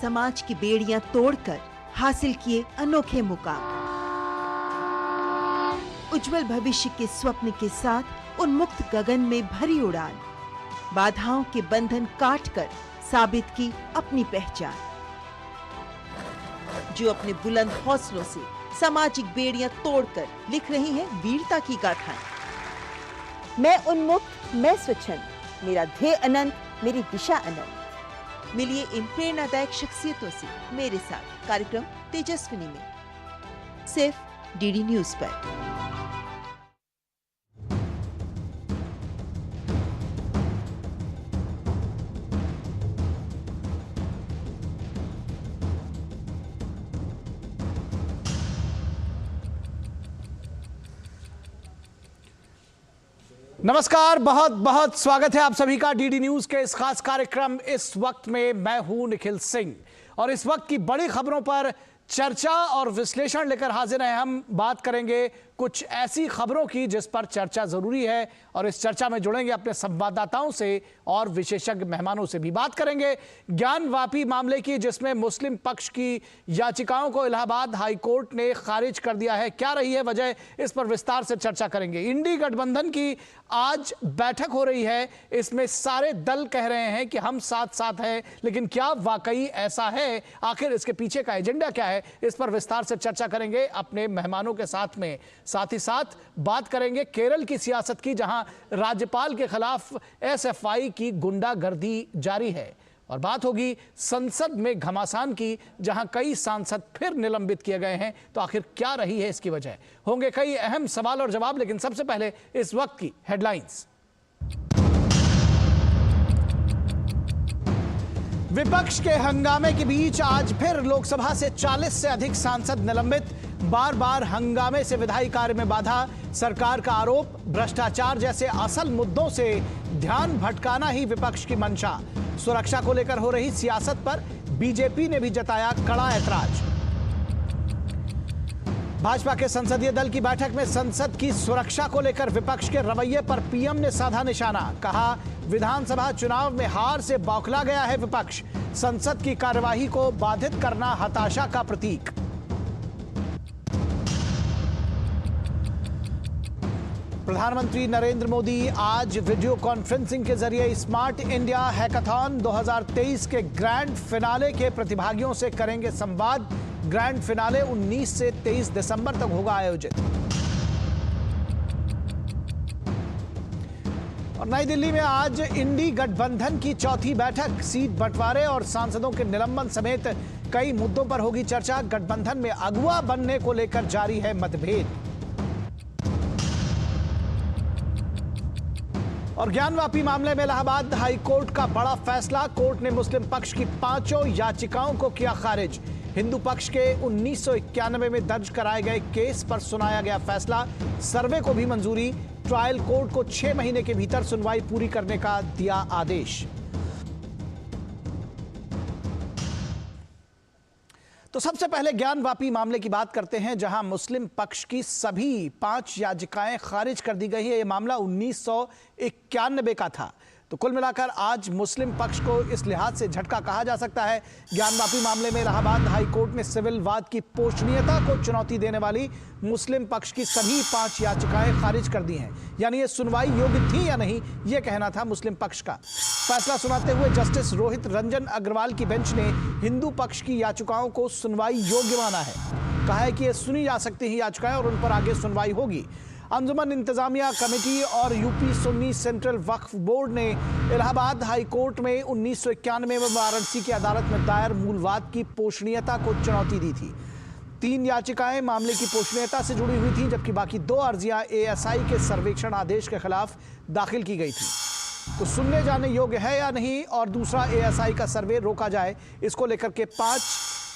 समाज की बेड़ियां तोड़कर हासिल किए अनोखे मुकाम। उज्जवल भविष्य के स्वप्न के साथ उन्मुक्त गगन में भरी उड़ान, बाधाओं के बंधन काटकर साबित की अपनी पहचान। जो अपने बुलंद हौसलों से सामाजिक बेड़ियां तोड़कर लिख रही हैं वीरता की गाथाएं। मैं उन्मुक्त, मैं स्वच्छंद, मेरा ध्येय अनंत, मेरी दिशा अनंत। मिलिए इन प्रेरणादायक शख्सियतों से मेरे साथ कार्यक्रम तेजस्विनी में, सिर्फ डीडी न्यूज पर। नमस्कार, बहुत बहुत स्वागत है आप सभी का डीडी न्यूज के इस खास कार्यक्रम इस वक्त में। मैं हूं निखिल सिंह और इस वक्त की बड़ी खबरों पर चर्चा और विश्लेषण लेकर हाजिर हैं। हम बात करेंगे कुछ ऐसी खबरों की जिस पर चर्चा जरूरी है और इस चर्चा में जुड़ेंगे अपने संवाददाताओं से और विशेषज्ञ मेहमानों से भी। बात करेंगे ज्ञानवापी मामले की, जिसमें मुस्लिम पक्ष की याचिकाओं को इलाहाबाद हाई कोर्ट ने खारिज कर दिया है। क्या रही है वजह, इस पर विस्तार से चर्चा करेंगे। इंडी गठबंधन की आज बैठक हो रही है, इसमें सारे दल कह रहे हैं कि हम साथ साथ हैं, लेकिन क्या वाकई ऐसा है? आखिर इसके पीछे का एजेंडा क्या है? इस पर विस्तार से चर्चा करेंगे अपने मेहमानों के साथ में। साथ ही साथ बात करेंगे केरल की सियासत की, जहां राज्यपाल के खिलाफ एसएफआई की गुंडागर्दी जारी है। और बात होगी संसद में घमासान की, जहां कई सांसद फिर निलंबित किए गए हैं। तो आखिर क्या रही है इसकी वजह? होंगे कई अहम सवाल और जवाब, लेकिन सबसे पहले इस वक्त की हेडलाइंस। विपक्ष के हंगामे के बीच आज फिर लोकसभा से 40 से अधिक सांसद निलंबित। बार बार हंगामे से विधायी कार्य में बाधा। सरकार का आरोप, भ्रष्टाचार जैसे असल मुद्दों से ध्यान भटकाना ही विपक्ष की मंशा। सुरक्षा को लेकर हो रही सियासत पर बीजेपी ने भी जताया कड़ा ऐतराज। भाजपा के संसदीय दल की बैठक में संसद की सुरक्षा को लेकर विपक्ष के रवैये पर पीएम ने साधा निशाना। कहा, विधानसभा चुनाव में हार से बौखला गया है विपक्ष। संसद की कार्यवाही को बाधित करना हताशा का प्रतीक। प्रधानमंत्री नरेंद्र मोदी आज वीडियो कॉन्फ्रेंसिंग के जरिए स्मार्ट इंडिया हैकाथॉन 2023 के ग्रैंड फिनाले के प्रतिभागियों से करेंगे संवाद। ग्रैंड फिनाले 19 से 23 दिसंबर तक होगा आयोजित। और नई दिल्ली में आज इंडी गठबंधन की चौथी बैठक। सीट बंटवारे और सांसदों के निलंबन समेत कई मुद्दों पर होगी चर्चा। गठबंधन में अगुवा बनने को लेकर जारी है मतभेद। और ज्ञानवापी मामले में इलाहाबाद हाई कोर्ट का बड़ा फैसला। कोर्ट ने मुस्लिम पक्ष की 5 याचिकाओं को किया खारिज। हिंदू पक्ष के 1991 में दर्ज कराए गए केस पर सुनाया गया फैसला। सर्वे को भी मंजूरी। ट्रायल कोर्ट को 6 महीने के भीतर सुनवाई पूरी करने का दिया आदेश। तो सबसे पहले ज्ञानवापी मामले की बात करते हैं, जहां मुस्लिम पक्ष की सभी 5 याचिकाएं खारिज कर दी गई है। यह मामला 1991 का था। तो कुल मिलाकर आज मुस्लिम पक्ष को इस लिहाज से झटका कहा जा सकता है। ज्ञानवापी मामले में इलाहाबाद हाई कोर्ट ने सिविल वाद की पोषणीयता को चुनौती देने वाली मुस्लिम पक्ष की सभी 5 याचिकाएं खारिज कर दी हैं। यानी ये सुनवाई योग्य थी या नहीं, यह कहना था मुस्लिम पक्ष का। फैसला सुनाते हुए जस्टिस रोहित रंजन अग्रवाल की बेंच ने हिंदू पक्ष की याचिकाओं को सुनवाई योग्य माना है। कहा है कि ये सुनी जा सकती है याचिकाएं और उन पर आगे सुनवाई होगी। अंजुमन इंतजामिया कमेटी और यूपी सुन्नी सेंट्रल वक्फ बोर्ड ने इलाहाबाद हाई कोर्ट में 1991 में वाराणसी की अदालत में दायर मूलवाद की पोषणीयता को चुनौती दी थी। 3 याचिकाएं मामले की पोषणीयता से जुड़ी हुई थी, जबकि बाकी 2 अर्जियां एएसआई के सर्वेक्षण आदेश के खिलाफ दाखिल की गई थी। तो सुनने जाने योग्य है या नहीं, और दूसरा एएसआई का सर्वे रोका जाए, इसको लेकर के 5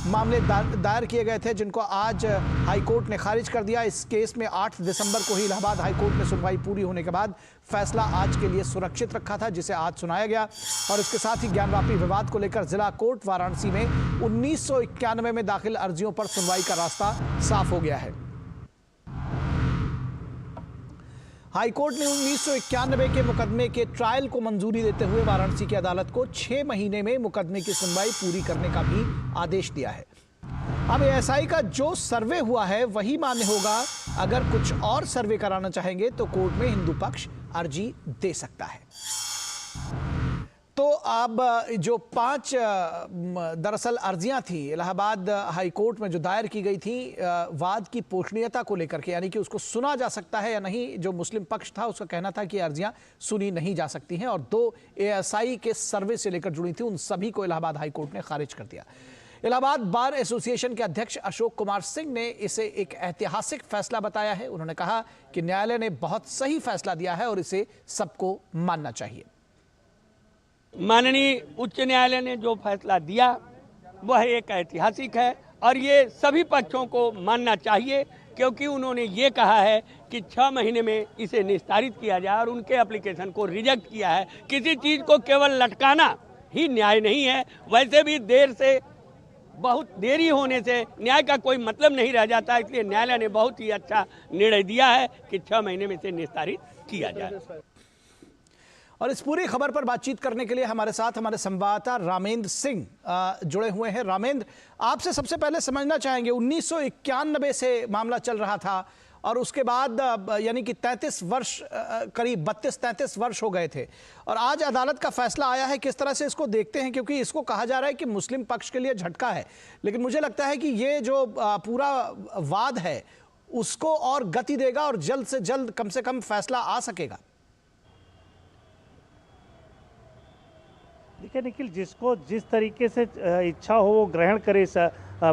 मामले दायर किए गए थे, जिनको आज हाईकोर्ट ने खारिज कर दिया। इस केस में 8 दिसंबर को ही इलाहाबाद हाईकोर्ट में सुनवाई पूरी होने के बाद फैसला आज के लिए सुरक्षित रखा था, जिसे आज सुनाया गया। और इसके साथ ही ज्ञानवापी विवाद को लेकर जिला कोर्ट वाराणसी में 1991 में दाखिल अर्जियों पर सुनवाई का रास्ता साफ हो गया है। हाईकोर्ट ने 1991 के मुकदमे के ट्रायल को मंजूरी देते हुए वाराणसी की अदालत को 6 महीने में मुकदमे की सुनवाई पूरी करने का भी आदेश दिया है। अब एएसआई का जो सर्वे हुआ है वही मान्य होगा। अगर कुछ और सर्वे कराना चाहेंगे तो कोर्ट में हिंदू पक्ष अर्जी दे सकता है। तो अब जो 5 दरअसल अर्जियां थी इलाहाबाद हाई कोर्ट में जो दायर की गई थी वाद की पोषणीयता को लेकर के, यानी कि उसको सुना जा सकता है या नहीं, जो मुस्लिम पक्ष था उसका कहना था कि अर्जियां सुनी नहीं जा सकती हैं, और 2 एएसआई के सर्वे से लेकर जुड़ी थी, उन सभी को इलाहाबाद हाई कोर्ट ने खारिज कर दिया। इलाहाबाद बार एसोसिएशन के अध्यक्ष अशोक कुमार सिंह ने इसे एक ऐतिहासिक फैसला बताया है। उन्होंने कहा कि न्यायालय ने बहुत सही फैसला दिया है और इसे सबको मानना चाहिए। माननीय उच्च न्यायालय ने जो फैसला दिया वह एक ऐतिहासिक है और ये सभी पक्षों को मानना चाहिए, क्योंकि उन्होंने ये कहा है कि 6 महीने में इसे निस्तारित किया जाए और उनके एप्लीकेशन को रिजेक्ट किया है। किसी चीज़ को केवल लटकाना ही न्याय नहीं है। वैसे भी बहुत देरी होने से न्याय का कोई मतलब नहीं रह जाता, इसलिए न्यायालय ने बहुत ही अच्छा निर्णय दिया है कि 6 महीने में इसे निस्तारित किया जाए। और इस पूरी खबर पर बातचीत करने के लिए हमारे साथ हमारे संवाददाता रामेंद्र सिंह जुड़े हुए हैं। रामेंद्र, आपसे सबसे पहले समझना चाहेंगे, 1991 से मामला चल रहा था और उसके बाद यानी कि 33 वर्ष, करीब 32-33 वर्ष हो गए थे, और आज अदालत का फैसला आया है। किस तरह से इसको देखते हैं, क्योंकि इसको कहा जा रहा है कि मुस्लिम पक्ष के लिए झटका है, लेकिन मुझे लगता है कि ये जो पूरा वाद है उसको और गति देगा और जल्द से जल्द कम से कम फैसला आ सकेगा। देखिए निखिल, जिसको जिस तरीके से इच्छा हो वो ग्रहण करे इस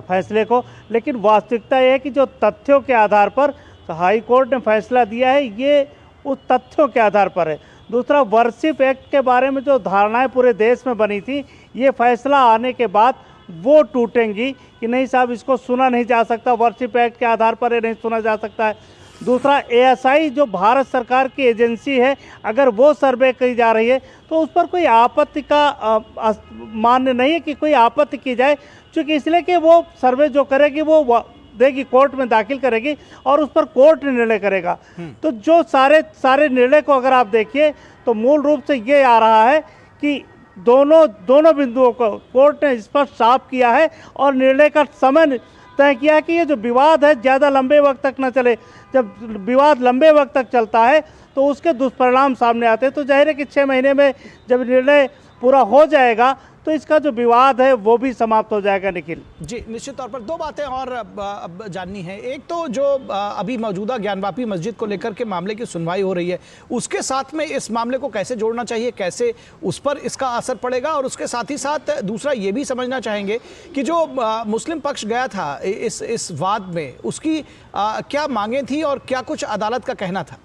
फैसले को, लेकिन वास्तविकता यह है कि जो तथ्यों के आधार पर हाई कोर्ट ने फैसला दिया है ये उस तथ्यों के आधार पर है। दूसरा, वर्शिप एक्ट के बारे में जो धारणाएं पूरे देश में बनी थी, ये फैसला आने के बाद वो टूटेंगी कि नहीं साहब इसको सुना नहीं जा सकता, वर्शिप एक्ट के आधार पर ये नहीं सुना जा सकता है। दूसरा, एएसआई जो भारत सरकार की एजेंसी है, अगर वो सर्वे की जा रही है तो उस पर कोई आपत्ति का मान्य नहीं है कि कोई आपत्ति की जाए, क्योंकि इसलिए कि वो सर्वे जो करेगी वो देगी, कोर्ट में दाखिल करेगी और उस पर कोर्ट निर्णय करेगा। तो जो सारे निर्णय को अगर आप देखिए तो मूल रूप से ये आ रहा है कि दोनों बिंदुओं को कोर्ट ने स्पष्ट साफ किया है और निर्णय का समय तय किया कि ये जो विवाद है ज़्यादा लंबे वक्त तक न चले। जब विवाद लंबे वक्त तक चलता है तो उसके दुष्परिणाम सामने आते हैं। तो जाहिर है कि 6 महीने में जब निर्णय पूरा हो जाएगा तो इसका जो विवाद है वो भी समाप्त हो जाएगा। निखिल जी, निश्चित तौर पर 2 बातें और अब जाननी है। एक तो जो अभी मौजूदा ज्ञानवापी मस्जिद को लेकर के मामले की सुनवाई हो रही है, उसके साथ में इस मामले को कैसे जोड़ना चाहिए, कैसे उस पर इसका असर पड़ेगा, और उसके साथ ही साथ दूसरा ये भी समझना चाहेंगे कि जो मुस्लिम पक्ष गया था इस वाद में, उसकी क्या मांगें थी और क्या कुछ अदालत का कहना था।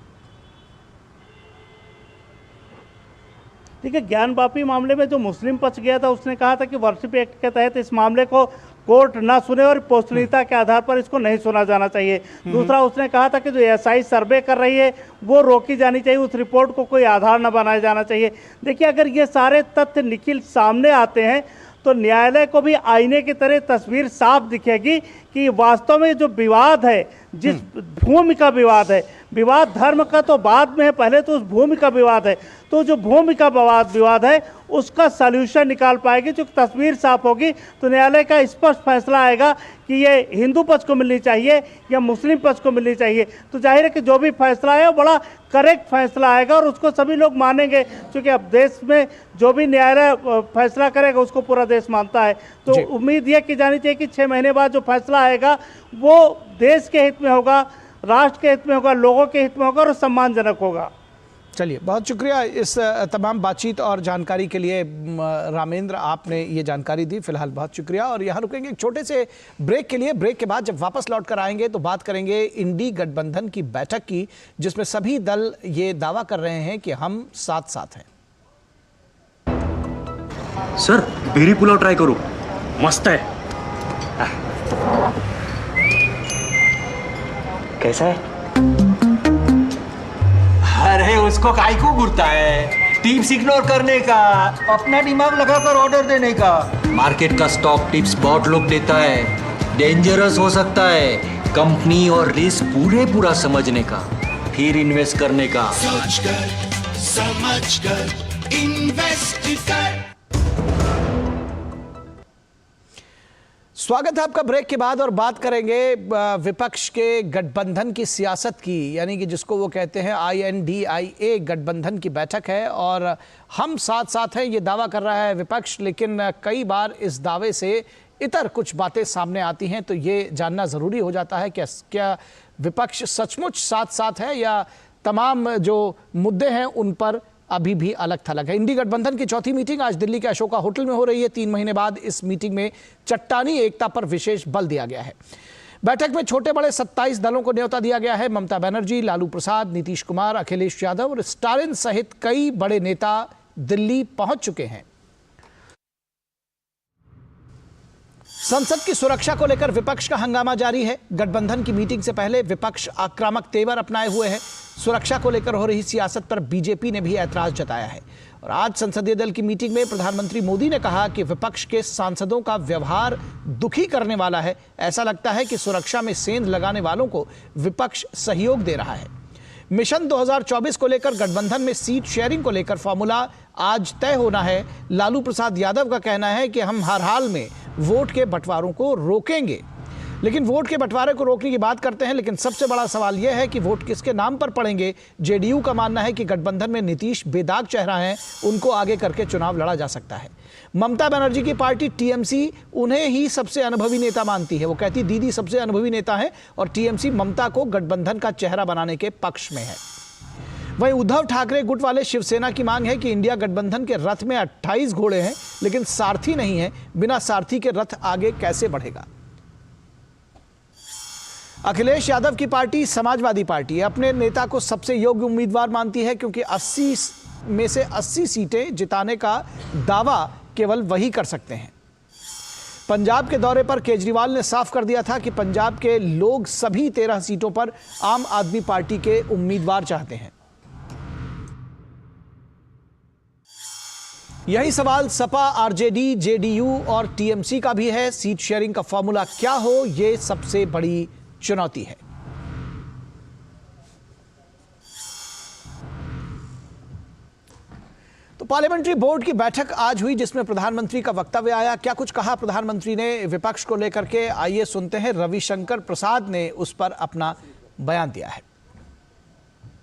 देखिए, ज्ञानवापी मामले में जो मुस्लिम पक्ष गया था उसने कहा था कि वर्शिप एक्ट के तहत इस मामले को कोर्ट ना सुने और पोषणीयता के आधार पर इसको नहीं सुना जाना चाहिए। दूसरा, उसने कहा था कि जो एएसआई सर्वे कर रही है वो रोकी जानी चाहिए, उस रिपोर्ट को कोई आधार न बनाया जाना चाहिए। देखिए, अगर ये सारे तथ्य निखिल सामने आते हैं तो न्यायालय को भी आईने की तरह तस्वीर साफ दिखेगी कि वास्तव में जो विवाद है, जिस भूमि का विवाद है, विवाद धर्म का तो बाद में है, पहले तो उस भूमि का विवाद है। तो जो भूमि का विवाद है उसका सल्यूशन निकाल पाएगी, जो तस्वीर साफ होगी तो न्यायालय का स्पष्ट फैसला आएगा कि ये हिंदू पक्ष को मिलनी चाहिए या मुस्लिम पक्ष को मिलनी चाहिए। तो जाहिर है कि जो भी फैसला है वो बड़ा करेक्ट फैसला आएगा और उसको सभी लोग मानेंगे, क्योंकि अब देश में जो भी न्यायालय फैसला करेगा उसको पूरा देश मानता है। तो उम्मीद ये की जानी चाहिए कि 6 महीने बाद जो फैसला आएगा वो देश के हित में होगा, राष्ट्र के हित में होगा, लोगों के हित में होगा और सम्मानजनक होगा। चलिए, बहुत शुक्रिया इस तमाम बातचीत और जानकारी के लिए रामेंद्र, आपने ये जानकारी दी। फिलहाल बहुत शुक्रिया, और यहाँ रुकेंगे एक छोटे से ब्रेक के लिए। ब्रेक के बाद जब वापस लौट कर आएंगे तो बात करेंगे इंडी गठबंधन की बैठक की, जिसमें सभी दल ये दावा कर रहे हैं कि हम साथ साथ हैं। सर, बेरी पुलाव ट्राई करो, मस्त है। कैसा है? अरे उसको काहे को घूरता है, टिप्स इग्नोर करने का, अपना दिमाग लगाकर ऑर्डर देने का। मार्केट का स्टॉक टिप्स बहुत लोग देता है, डेंजरस हो सकता है। कंपनी और रिस्क पूरा समझने का, फिर इन्वेस्ट करने का। सोच कर समझ कर इन्वेस्ट कर। स्वागत है आपका ब्रेक के बाद और बात करेंगे विपक्ष के गठबंधन की सियासत की, यानी कि जिसको वो कहते हैं INDIA गठबंधन की बैठक है और हम साथ साथ हैं ये दावा कर रहा है विपक्ष, लेकिन कई बार इस दावे से इतर कुछ बातें सामने आती हैं, तो ये जानना ज़रूरी हो जाता है कि क्या विपक्ष सचमुच साथ साथ है या तमाम जो मुद्दे हैं उन पर अभी भी अलग थलग है। इंडी गठबंधन की चौथी मीटिंग आज दिल्ली के अशोका होटल में हो रही है। 3 महीने बाद इस मीटिंग में चट्टानी एकता पर विशेष बल दिया गया है। बैठक में छोटे बड़े 27 दलों को न्योता दिया गया है। ममता बनर्जी, लालू प्रसाद, नीतीश कुमार, अखिलेश यादव और स्टालिन सहित कई बड़े नेता दिल्ली पहुंच चुके हैं। संसद की सुरक्षा को लेकर विपक्ष का हंगामा जारी है। गठबंधन की मीटिंग से पहले विपक्ष आक्रामक तेवर अपनाए हुए है। सुरक्षा को लेकर हो रही सियासत पर बीजेपी ने भी ऐतराज जताया है और आज संसदीय दल की मीटिंग में प्रधानमंत्री मोदी ने कहा कि विपक्ष के सांसदों का व्यवहार दुखी करने वाला है। ऐसा लगता है कि सुरक्षा में सेंध लगाने वालों को विपक्ष सहयोग दे रहा है। मिशन 2024 को लेकर गठबंधन में सीट शेयरिंग को लेकर फॉर्मूला आज तय होना है। लालू प्रसाद यादव का कहना है कि हम हर हाल में वोट के बंटवारों को रोकेंगे। लेकिन वोट के बंटवारे को रोकने की बात करते हैं, लेकिन सबसे बड़ा सवाल यह है कि वोट किसके नाम पर पड़ेंगे। जेडीयू का मानना है कि गठबंधन में नीतीश बेदाग चेहरा है, उनको आगे करके चुनाव लड़ा जा सकता है। ममता बनर्जी की पार्टी टीएमसी उन्हें ही सबसे अनुभवी नेता मानती है। वो कहती दीदी सबसे अनुभवी नेता है और टीएमसी ममता को गठबंधन का चेहरा बनाने के पक्ष में है। वहीं उद्धव ठाकरे गुट वाले शिवसेना की मांग है कि इंडिया गठबंधन के रथ में 28 घोड़े हैं लेकिन सारथी नहीं है, बिना सारथी के रथ आगे कैसे बढ़ेगा। अखिलेश यादव की पार्टी समाजवादी पार्टी अपने नेता को सबसे योग्य उम्मीदवार मानती है क्योंकि 80 में से 80 सीटें जिताने का दावा केवल वही कर सकते हैं। पंजाब के दौरे पर केजरीवाल ने साफ कर दिया था कि पंजाब के लोग सभी 13 सीटों पर आम आदमी पार्टी के उम्मीदवार चाहते हैं। यही सवाल सपा, आरजेडी, जेडीयू और टीएमसी का भी है। सीट शेयरिंग का फॉर्मूला क्या हो, यह सबसे बड़ी चुनौती है। तो पार्लियामेंट्री बोर्ड की बैठक आज हुई जिसमें प्रधानमंत्री का वक्तव्य आया। क्या कुछ कहा प्रधानमंत्री ने विपक्ष को लेकर के, आइए सुनते हैं। रविशंकर प्रसाद ने उस पर अपना बयान दिया है।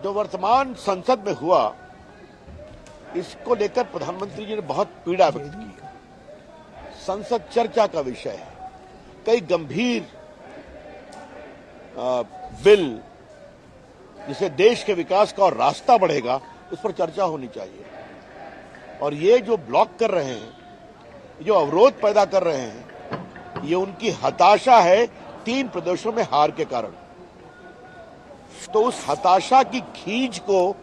जो वर्तमान संसद में हुआ इसको लेकर प्रधानमंत्री जी ने बहुत पीड़ा व्यक्त की। संसद चर्चा का विषय है। कई गंभीर बिल जिसे देश के विकास का और रास्ता बढ़ेगा उस पर चर्चा होनी चाहिए। और ये जो ब्लॉक कर रहे हैं, जो अवरोध पैदा कर रहे हैं, ये उनकी हताशा है 3 प्रदेशों में हार के कारण। तो उस हताशा की खींच को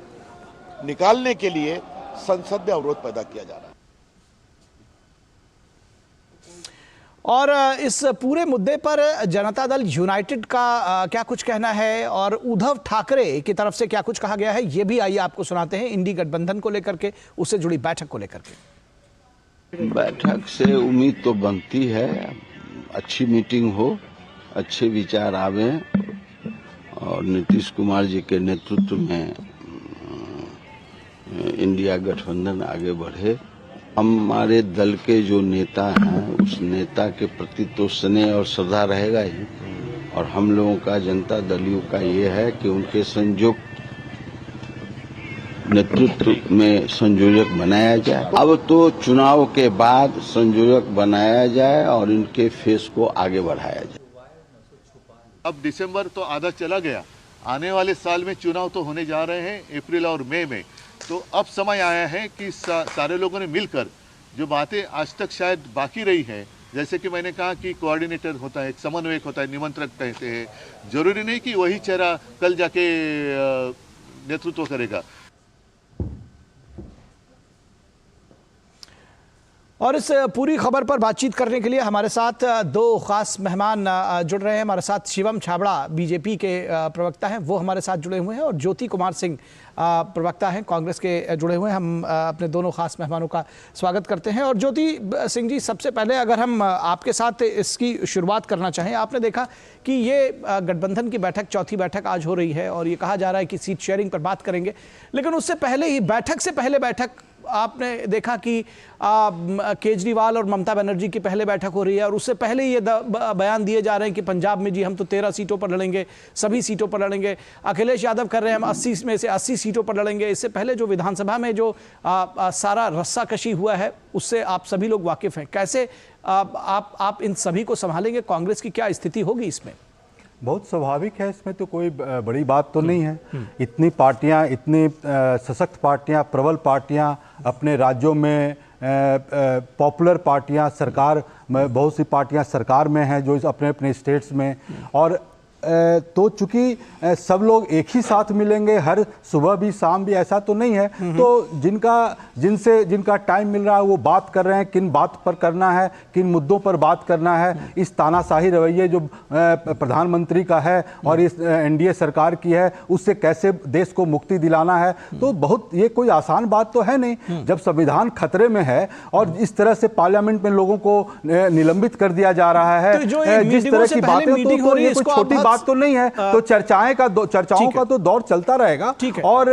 निकालने के लिए संसद में अवरोध पैदा किया जा रहा है। और इस पूरे मुद्दे पर जनता दल यूनाइटेड का क्या कुछ कहना है और उद्धव ठाकरे की तरफ से क्या कुछ कहा गया है, ये भी आइए आपको सुनाते हैं। इंडी गठबंधन को लेकर के, उससे जुड़ी बैठक को लेकर के। बैठक से उम्मीद तो बनती है अच्छी मीटिंग हो, अच्छे विचार आवे और नीतीश कुमार जी के नेतृत्व में इंडिया गठबंधन आगे बढ़े। हमारे दल के जो नेता हैं उस नेता के प्रति तो स्नेह और श्रद्धा रहेगा ही, और हम लोगों का जनता दलियों का ये है कि उनके संयुक्त नेतृत्व में संयोजक बनाया जाए। अब तो चुनाव के बाद संयोजक बनाया जाए और इनके फेस को आगे बढ़ाया जाए। अब दिसंबर तो आधा चला गया, आने वाले साल में चुनाव तो होने जा रहे हैं अप्रैल और मई में। तो अब समय आया है कि सारे लोगों ने मिलकर जो बातें आज तक शायद बाकी रही हैं, जैसे कि मैंने कहा कि कोऑर्डिनेटर होता है, एक समन्वयक होता है, निमंत्रक कहते हैं, जरूरी नहीं कि वही चेहरा कल जाके नेतृत्व करेगा। और इस पूरी खबर पर बातचीत करने के लिए हमारे साथ दो खास मेहमान जुड़ रहे हैं। हमारे साथ शिवम छाबड़ा बीजेपी के प्रवक्ता हैं, वो हमारे साथ जुड़े हुए हैं, और ज्योति कुमार सिंह प्रवक्ता हैं कांग्रेस के जुड़े हुए हैं। हम अपने दोनों खास मेहमानों का स्वागत करते हैं। और ज्योति सिंह जी, सबसे पहले अगर हम आपके साथ इसकी शुरुआत करना चाहें, आपने देखा कि ये गठबंधन की बैठक, चौथी बैठक आज हो रही है और ये कहा जा रहा है कि सीट शेयरिंग पर बात करेंगे, लेकिन उससे पहले ही बैठक से पहले बैठक आपने देखा कि केजरीवाल और ममता बनर्जी की पहले बैठक हो रही है और उससे पहले ये बयान दिए जा रहे हैं कि पंजाब में जी हम तो 13 सीटों पर लड़ेंगे, सभी सीटों पर लड़ेंगे। अखिलेश यादव कर रहे हैं हम 80 में से 80 सीटों पर लड़ेंगे। इससे पहले जो विधानसभा में जो सारा रस्साकशी हुआ है उससे आप सभी लोग वाकिफ हैं। कैसे आप इन सभी को संभालेंगे? कांग्रेस की क्या स्थिति होगी इसमें? बहुत स्वाभाविक है, इसमें तो कोई बड़ी बात तो नहीं है। इतनी पार्टियां, इतनी सशक्त पार्टियां, प्रबल पार्टियां अपने राज्यों में, पॉपुलर पार्टियां, सरकार, बहुत सी पार्टियां सरकार में हैं जो अपने अपने स्टेट्स में, और तो चूंकि सब लोग एक ही साथ मिलेंगे हर सुबह भी शाम भी, ऐसा तो नहीं है। तो जिनका टाइम मिल रहा है वो बात कर रहे हैं, किन बात पर करना है, किन मुद्दों पर बात करना है। इस तानाशाही रवैये जो प्रधानमंत्री का है और इस एनडीए सरकार की है, उससे कैसे देश को मुक्ति दिलाना है, तो बहुत ये कोई आसान बात तो है नहीं। जब संविधान खतरे में है और इस तरह से पार्लियामेंट में लोगों को निलंबित कर दिया जा रहा है, जिस तरह की बातें, तो ये कोई छोटी बात तो नहीं है। तो चर्चाओं का तो दौर चलता रहेगा। और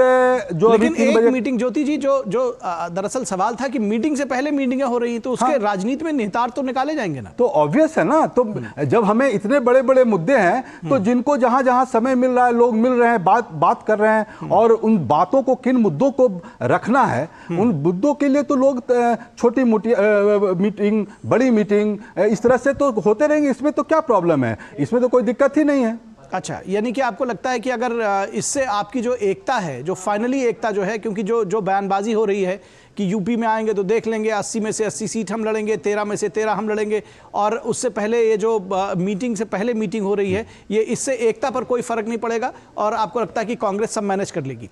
जो लेकिन एक मीटिंग, ज्योति जी, जो दरअसल सवाल था कि मीटिंग से पहले मीटिंगें हो रही हैं, तो उसके राजनीति में निहितार्थ तो निकाले जाएंगे ना? तो ऑब्वियस है ना। तो जब हमें इतने बड़े बड़े मुद्दे हैं, तो जिनको जहां जहां समय मिल रहा है, लोग मिल रहे हैं, बात कर रहे हैं, और उन बातों को, किन मुद्दों को रखना है, उन मुद्दों के लिए तो लोग छोटी मोटी मीटिंग, बड़ी मीटिंग, इस तरह से तो होते रहेंगे। इसमें तो क्या प्रॉब्लम है? इसमें तो कोई दिक्कत ही नहीं है। अच्छा, यानी कि आपको लगता है कि अगर इससे आपकी जो एकता है, जो फाइनली एकता जो है, क्योंकि जो बयानबाजी हो रही है कि यूपी में आएंगे तो देख लेंगे 80 में से 80 सीट हम लड़ेंगे, 13 में से 13 हम लड़ेंगे, और उससे पहले ये जो मीटिंग से पहले मीटिंग हो रही है, ये इससे एकता पर कोई फर्क नहीं पड़ेगा और आपको लगता है कि कांग्रेस सब मैनेज कर लेगी?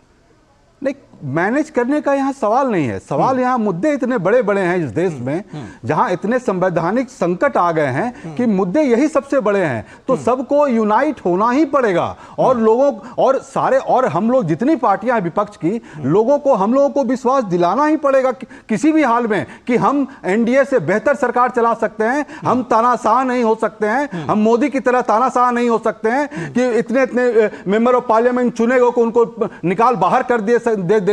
नहीं, मैनेज करने का यहाँ सवाल नहीं है। सवाल यहाँ मुद्दे इतने बड़े बड़े हैं इस देश में, जहाँ इतने संवैधानिक संकट आ गए हैं कि मुद्दे यही सबसे बड़े हैं। तो सबको यूनाइट होना ही पड़ेगा, और लोगों और सारे, और हम लोग जितनी पार्टियां हैं विपक्ष की, हम लोगों को विश्वास दिलाना ही पड़ेगा किसी भी हाल में कि हम एनडीए से बेहतर सरकार चला सकते हैं। हम तानाशाह नहीं हो सकते हैं, हम मोदी की तरह तानाशाह नहीं हो सकते हैं कि इतने मेंबर ऑफ पार्लियामेंट चुने गए को उनको निकाल बाहर कर देंगे।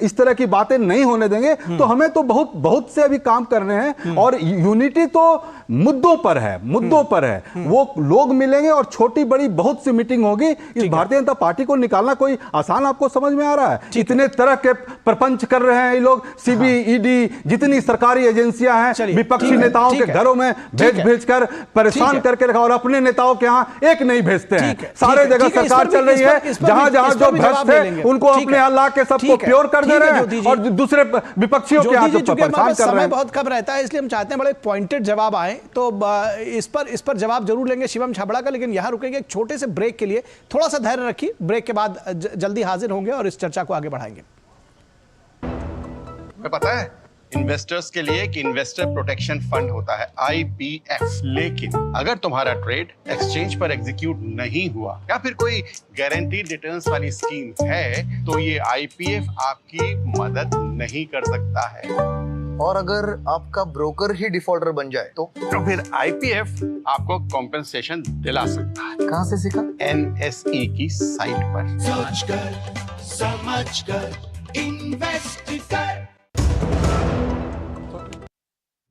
इस तरह की बातें नहीं होने देंगे। तो हमें तो बहुत से अभी काम करने हैं, और यूनिटी तो मुद्दों पर है, वो लोग मिलेंगे और छोटी बड़ी बहुत सी मीटिंग होगी। इस भारतीय जनता पार्टी को निकालना कोई आसान आपको समझ में आ रहा है? इतने तरह के प्रपंच कर रहे हैं ये लोग, सीबीईडी, जितनी सरकारी एजेंसियां हैं, विपक्षी नेताओं के घरों में भेज कर परेशान करके रखा, और अपने नेताओं के यहाँ एक नहीं भेजते हैं। सारे जगह सरकार चल रही है, जहां जहां जो भ्रष्ट है उनको अपने अल्लाह के सबको प्योर कर दे रहे हैं, और दूसरे विपक्षियों के यहाँ परेशान कर रहे हैं। बहुत कम रहता है, इसलिए हम चाहते हैं बड़े पॉइंटेड जवाब आए। तो इस पर जवाब जरूर लेंगे शिवम छाबड़ा का, लेकिन यहां रुकेंगे एक छोटे से ब्रेक के लिए। थोड़ा सा धैर्य रखिए, ब्रेक के बाद जल्दी हाजिर होंगे और इस चर्चा को आगे बढ़ाएंगे। पता है इन्वेस्टर्स के लिए एक इन्वेस्टर प्रोटेक्शन फंड होता है, IPF। लेकिन अगर तुम्हारा ट्रेड एक्सचेंज पर एग्जीक्यूट नहीं हुआ या फिर कोई गारंटीड रिटर्न्स वाली स्कीम है, तो ये IPF आपकी मदद नहीं कर सकता है। और अगर आपका ब्रोकर ही डिफॉल्टर बन जाए तो फिर IPF आपको कॉम्पेंसेशन दिला सकता है। कहां से सीखा? NSE की साइट पर। सोच कर, समझ कर, इन्वेस्ट कर।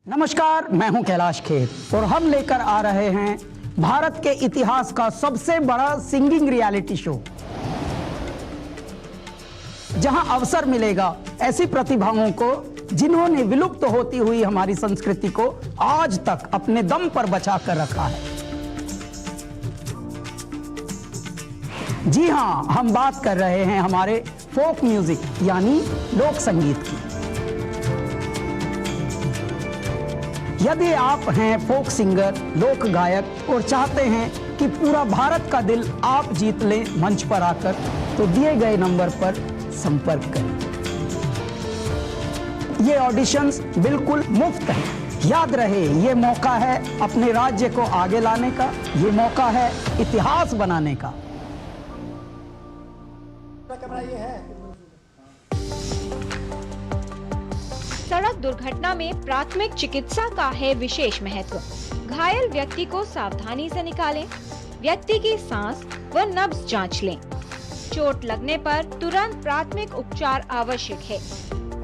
नमस्कार, मैं हूं कैलाश खेर और हम लेकर आ रहे हैं भारत के इतिहास का सबसे बड़ा सिंगिंग रियलिटी शो, जहां अवसर मिलेगा ऐसी प्रतिभाओं को जिन्होंने विलुप्त होती हुई हमारी संस्कृति को आज तक अपने दम पर बचा कर रखा है। जी हां, हम बात कर रहे हैं हमारे फोक म्यूजिक यानी लोक संगीत की। यदि आप हैं फोक सिंगर, लोक गायक और चाहते हैं कि पूरा भारत का दिल आप जीत लें मंच पर आकर, तो दिए गए नंबर पर संपर्क करें। ये ऑडिशंस बिल्कुल मुफ्त है। याद रहे, ये मौका है अपने राज्य को आगे लाने का, ये मौका है इतिहास बनाने का। सड़क दुर्घटना में प्राथमिक चिकित्सा का है विशेष महत्व। घायल व्यक्ति को सावधानी से निकालें, व्यक्ति की सांस व नब्ज जांच लें। चोट लगने पर तुरंत प्राथमिक उपचार आवश्यक है।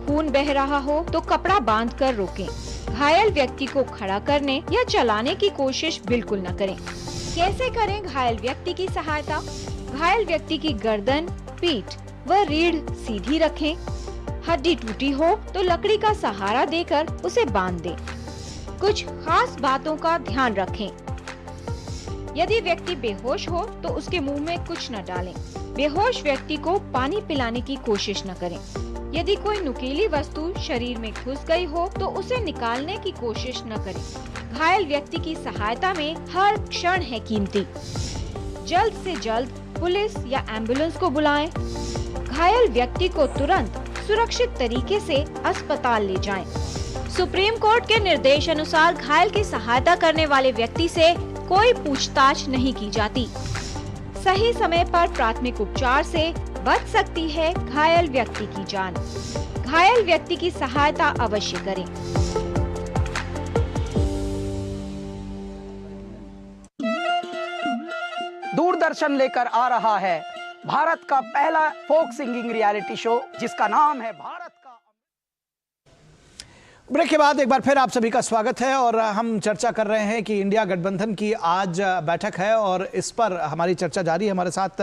खून बह रहा हो तो कपड़ा बांधकर रोकें। घायल व्यक्ति को खड़ा करने या चलाने की कोशिश बिल्कुल न करें। कैसे करें घायल व्यक्ति की सहायता? घायल व्यक्ति की गर्दन, पीठ व रीढ़ सीधी रखें। हड्डी टूटी हो तो लकड़ी का सहारा देकर उसे बांध दें। कुछ खास बातों का ध्यान रखें। यदि व्यक्ति बेहोश हो तो उसके मुंह में कुछ न डालें। बेहोश व्यक्ति को पानी पिलाने की कोशिश न करें। यदि कोई नुकीली वस्तु शरीर में घुस गई हो तो उसे निकालने की कोशिश न करें। घायल व्यक्ति की सहायता में हर क्षण है कीमती। जल्द से जल्द पुलिस या एम्बुलेंस को बुलाएं। घायल व्यक्ति को तुरंत सुरक्षित तरीके से अस्पताल ले जाएं। सुप्रीम कोर्ट के निर्देश अनुसार घायल की सहायता करने वाले व्यक्ति से कोई पूछताछ नहीं की जाती। सही समय पर प्राथमिक उपचार से बच सकती है घायल व्यक्ति की जान। घायल व्यक्ति की सहायता अवश्य करें। दूरदर्शन लेकर आ रहा है भारत का पहला फोक सिंगिंग रियलिटी शो, जिसका नाम है भारत का। ब्रेक के बाद एक बार फिर आप सभी का स्वागत है और हम चर्चा कर रहे हैं कि इंडिया गठबंधन की आज बैठक है और इस पर हमारी चर्चा जारी है। हमारे साथ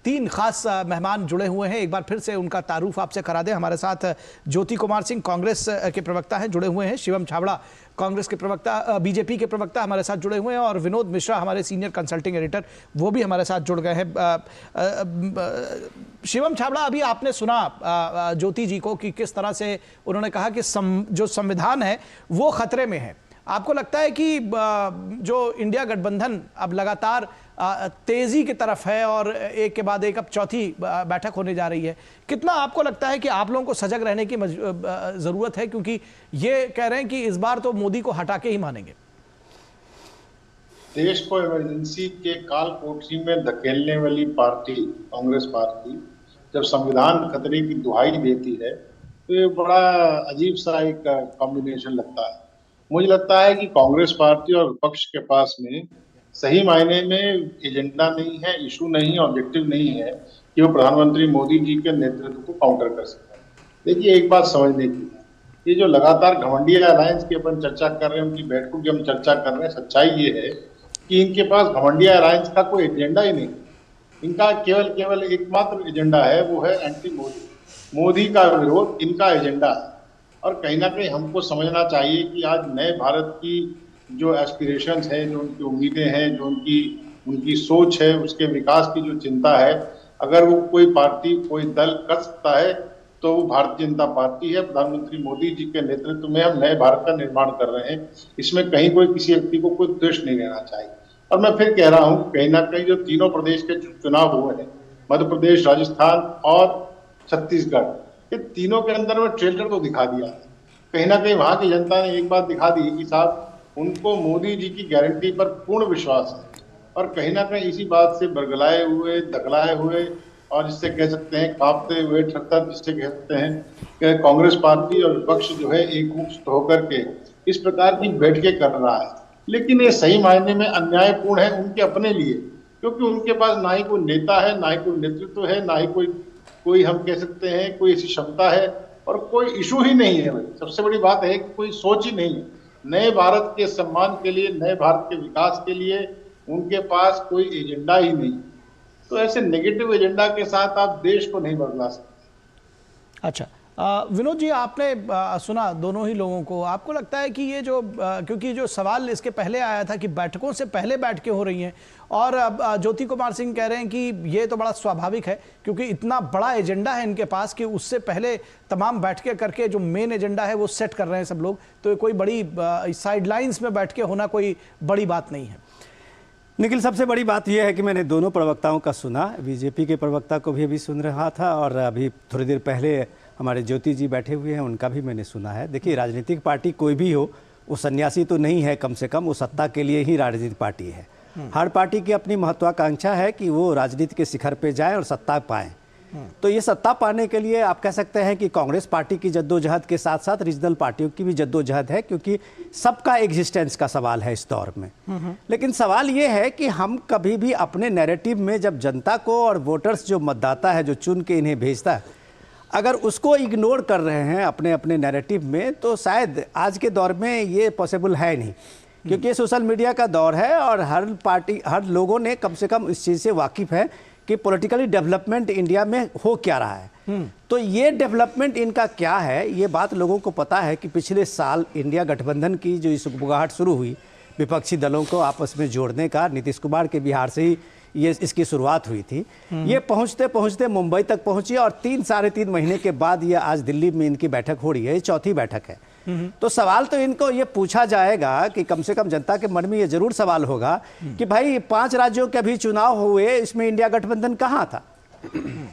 3 खास मेहमान जुड़े हुए हैं। एक बार फिर से उनका तारुफ आपसे करा दें। हमारे साथ ज्योति कुमार सिंह कांग्रेस के प्रवक्ता हैं, जुड़े हुए हैं। शिवम छाबड़ा कांग्रेस के प्रवक्ता, बीजेपी के प्रवक्ता हमारे साथ जुड़े हुए हैं और विनोद मिश्रा हमारे सीनियर कंसल्टिंग एडिटर, वो भी हमारे साथ जुड़ गए हैं। शिवम छाबड़ा, अभी आपने सुना ज्योति जी को कि किस तरह से उन्होंने कहा कि जो संविधान है वो खतरे में है। आपको लगता है कि जो इंडिया गठबंधन अब लगातार तेजी की तरफ है और एक के बाद एक अब चौथी बैठक होने जा रही है, कितना आपको लगता है कि आप लोगों को सजग रहने की जरूरत है? क्योंकि ये कह रहे हैं कि इस बार तो मोदी को हटा के ही मानेंगे। देश को इमरजेंसी के काल कोठरी में धकेलने वाली पार्टी कांग्रेस पार्टी जब संविधान खतरे की दुहाई देती है तो ये बड़ा अजीब सा एक कॉम्बिनेशन लगता है। मुझे लगता है कि कांग्रेस पार्टी और विपक्ष के पास में सही मायने में एजेंडा नहीं है, इशू नहीं है, ऑब्जेक्टिव नहीं है कि वो प्रधानमंत्री मोदी जी के नेतृत्व को काउंटर कर सकते हैं। देखिए, एक बात समझने की, ये जो लगातार घमंडी अलायंस की अपन चर्चा कर रहे हैं, उनकी बैठकों की हम चर्चा कर रहे हैं, सच्चाई ये है कि इनके पास घमंडी अलायंस का कोई एजेंडा ही नहीं। इनका केवल एकमात्र एजेंडा है, वो है एंटी मोदी, मोदी का विरोध इनका एजेंडा है। और कहीं ना कहीं हमको समझना चाहिए कि आज नए भारत की जो एस्पिरेशंस है, जो उनकी उम्मीदें हैं, जो उनकी सोच है, उसके विकास की जो चिंता है, अगर वो कोई पार्टी कोई दल कर सकता है तो वो भारतीय जनता पार्टी है। प्रधानमंत्री मोदी जी के नेतृत्व में हम नए भारत का निर्माण कर रहे हैं। इसमें कहीं कोई किसी व्यक्ति को कोई द्वेष नहीं रहना चाहिए। और मैं फिर कह रहा हूँ, कहीं ना कहीं जो तीनों प्रदेश के चुनाव हुए हैं, मध्य प्रदेश, राजस्थान और छत्तीसगढ़, ये तीनों के अंदर में ट्रेलर को दिखा दिया है। कहीं ना कहीं वहां की जनता ने एक बात दिखा दी कि साहब उनको मोदी जी की गारंटी पर पूर्ण विश्वास है। और कहीं ना कहीं इसी बात से बरगलाए हुए, दगलाए हुए और जिससे कह सकते हैं कांपते हुए, थरथर जिससे कह सकते हैं कि कांग्रेस पार्टी और विपक्ष जो है एकमुश्त होकर के इस प्रकार की बैठकें कर रहा है। लेकिन ये सही मायने में अन्यायपूर्ण है उनके अपने लिए, क्योंकि उनके पास ना ही कोई नेता है, ना ही कोई नेतृत्व है, ना ही कोई हम कह सकते हैं कोई ऐसी क्षमता है और कोई इशू ही नहीं है। सबसे बड़ी बात है कि कोई सोच ही नहीं है। नए भारत के सम्मान के लिए, नए भारत के विकास के लिए उनके पास कोई एजेंडा ही नहीं। तो ऐसे नेगेटिव एजेंडा के साथ आप देश को नहीं बदला सकते। अच्छा, विनोद जी, आपने सुना दोनों ही लोगों को, आपको लगता है कि ये जो क्योंकि जो सवाल इसके पहले आया था कि बैठकों से पहले बैठकें हो रही हैं और ज्योति कुमार सिंह कह रहे हैं कि ये तो बड़ा स्वाभाविक है क्योंकि इतना बड़ा एजेंडा है इनके पास कि उससे पहले तमाम बैठकें करके जो मेन एजेंडा है वो सेट कर रहे हैं सब लोग, तो कोई बड़ी साइडलाइंस में बैठ के होना कोई बड़ी बात नहीं है। निखिल, सबसे बड़ी बात यह है कि मैंने दोनों प्रवक्ताओं का सुना, बीजेपी के प्रवक्ता को भी अभी सुन रहा था और अभी थोड़ी देर पहले हमारे ज्योति जी बैठे हुए हैं, उनका भी मैंने सुना है। देखिए, राजनीतिक पार्टी कोई भी हो, वो सन्यासी तो नहीं है, कम से कम वो सत्ता के लिए ही राजनीतिक पार्टी है। हर पार्टी की अपनी महत्वाकांक्षा है कि वो राजनीति के शिखर पे जाए और सत्ता पाएं। तो ये सत्ता पाने के लिए आप कह सकते हैं कि कांग्रेस पार्टी की जद्दोजहद के साथ साथ रीजनल पार्टियों की भी जद्दोजहद है, क्योंकि सबका एग्जिस्टेंस का सवाल है इस दौर में। लेकिन सवाल ये है कि हम कभी भी अपने नैरेटिव में जब जनता को और वोटर्स जो मतदाता है जो चुन के इन्हें भेजता है, अगर उसको इग्नोर कर रहे हैं अपने अपने नैरेटिव में, तो शायद आज के दौर में ये पॉसिबल है नहीं, क्योंकि ये सोशल मीडिया का दौर है और हर लोगों ने कम से कम इस चीज़ से वाकिफ़ है कि पॉलिटिकली डेवलपमेंट इंडिया में हो क्या रहा है। तो ये डेवलपमेंट इनका क्या है, ये बात लोगों को पता है कि पिछले साल इंडिया गठबंधन की जो इस उपगाहट शुरू हुई विपक्षी दलों को आपस में जोड़ने का, नीतीश कुमार के बिहार से ही ये इसकी शुरुआत हुई थी। ये पहुंचते पहुंचते मुंबई तक पहुंची और 3-3.5 महीने के बाद ये आज दिल्ली में इनकी बैठक हो रही है, ये चौथी बैठक है। तो सवाल तो इनको ये पूछा जाएगा कि कम से कम जनता के मन में ये जरूर सवाल होगा कि भाई 5 राज्यों के अभी चुनाव हुए, इसमें इंडिया गठबंधन कहाँ था?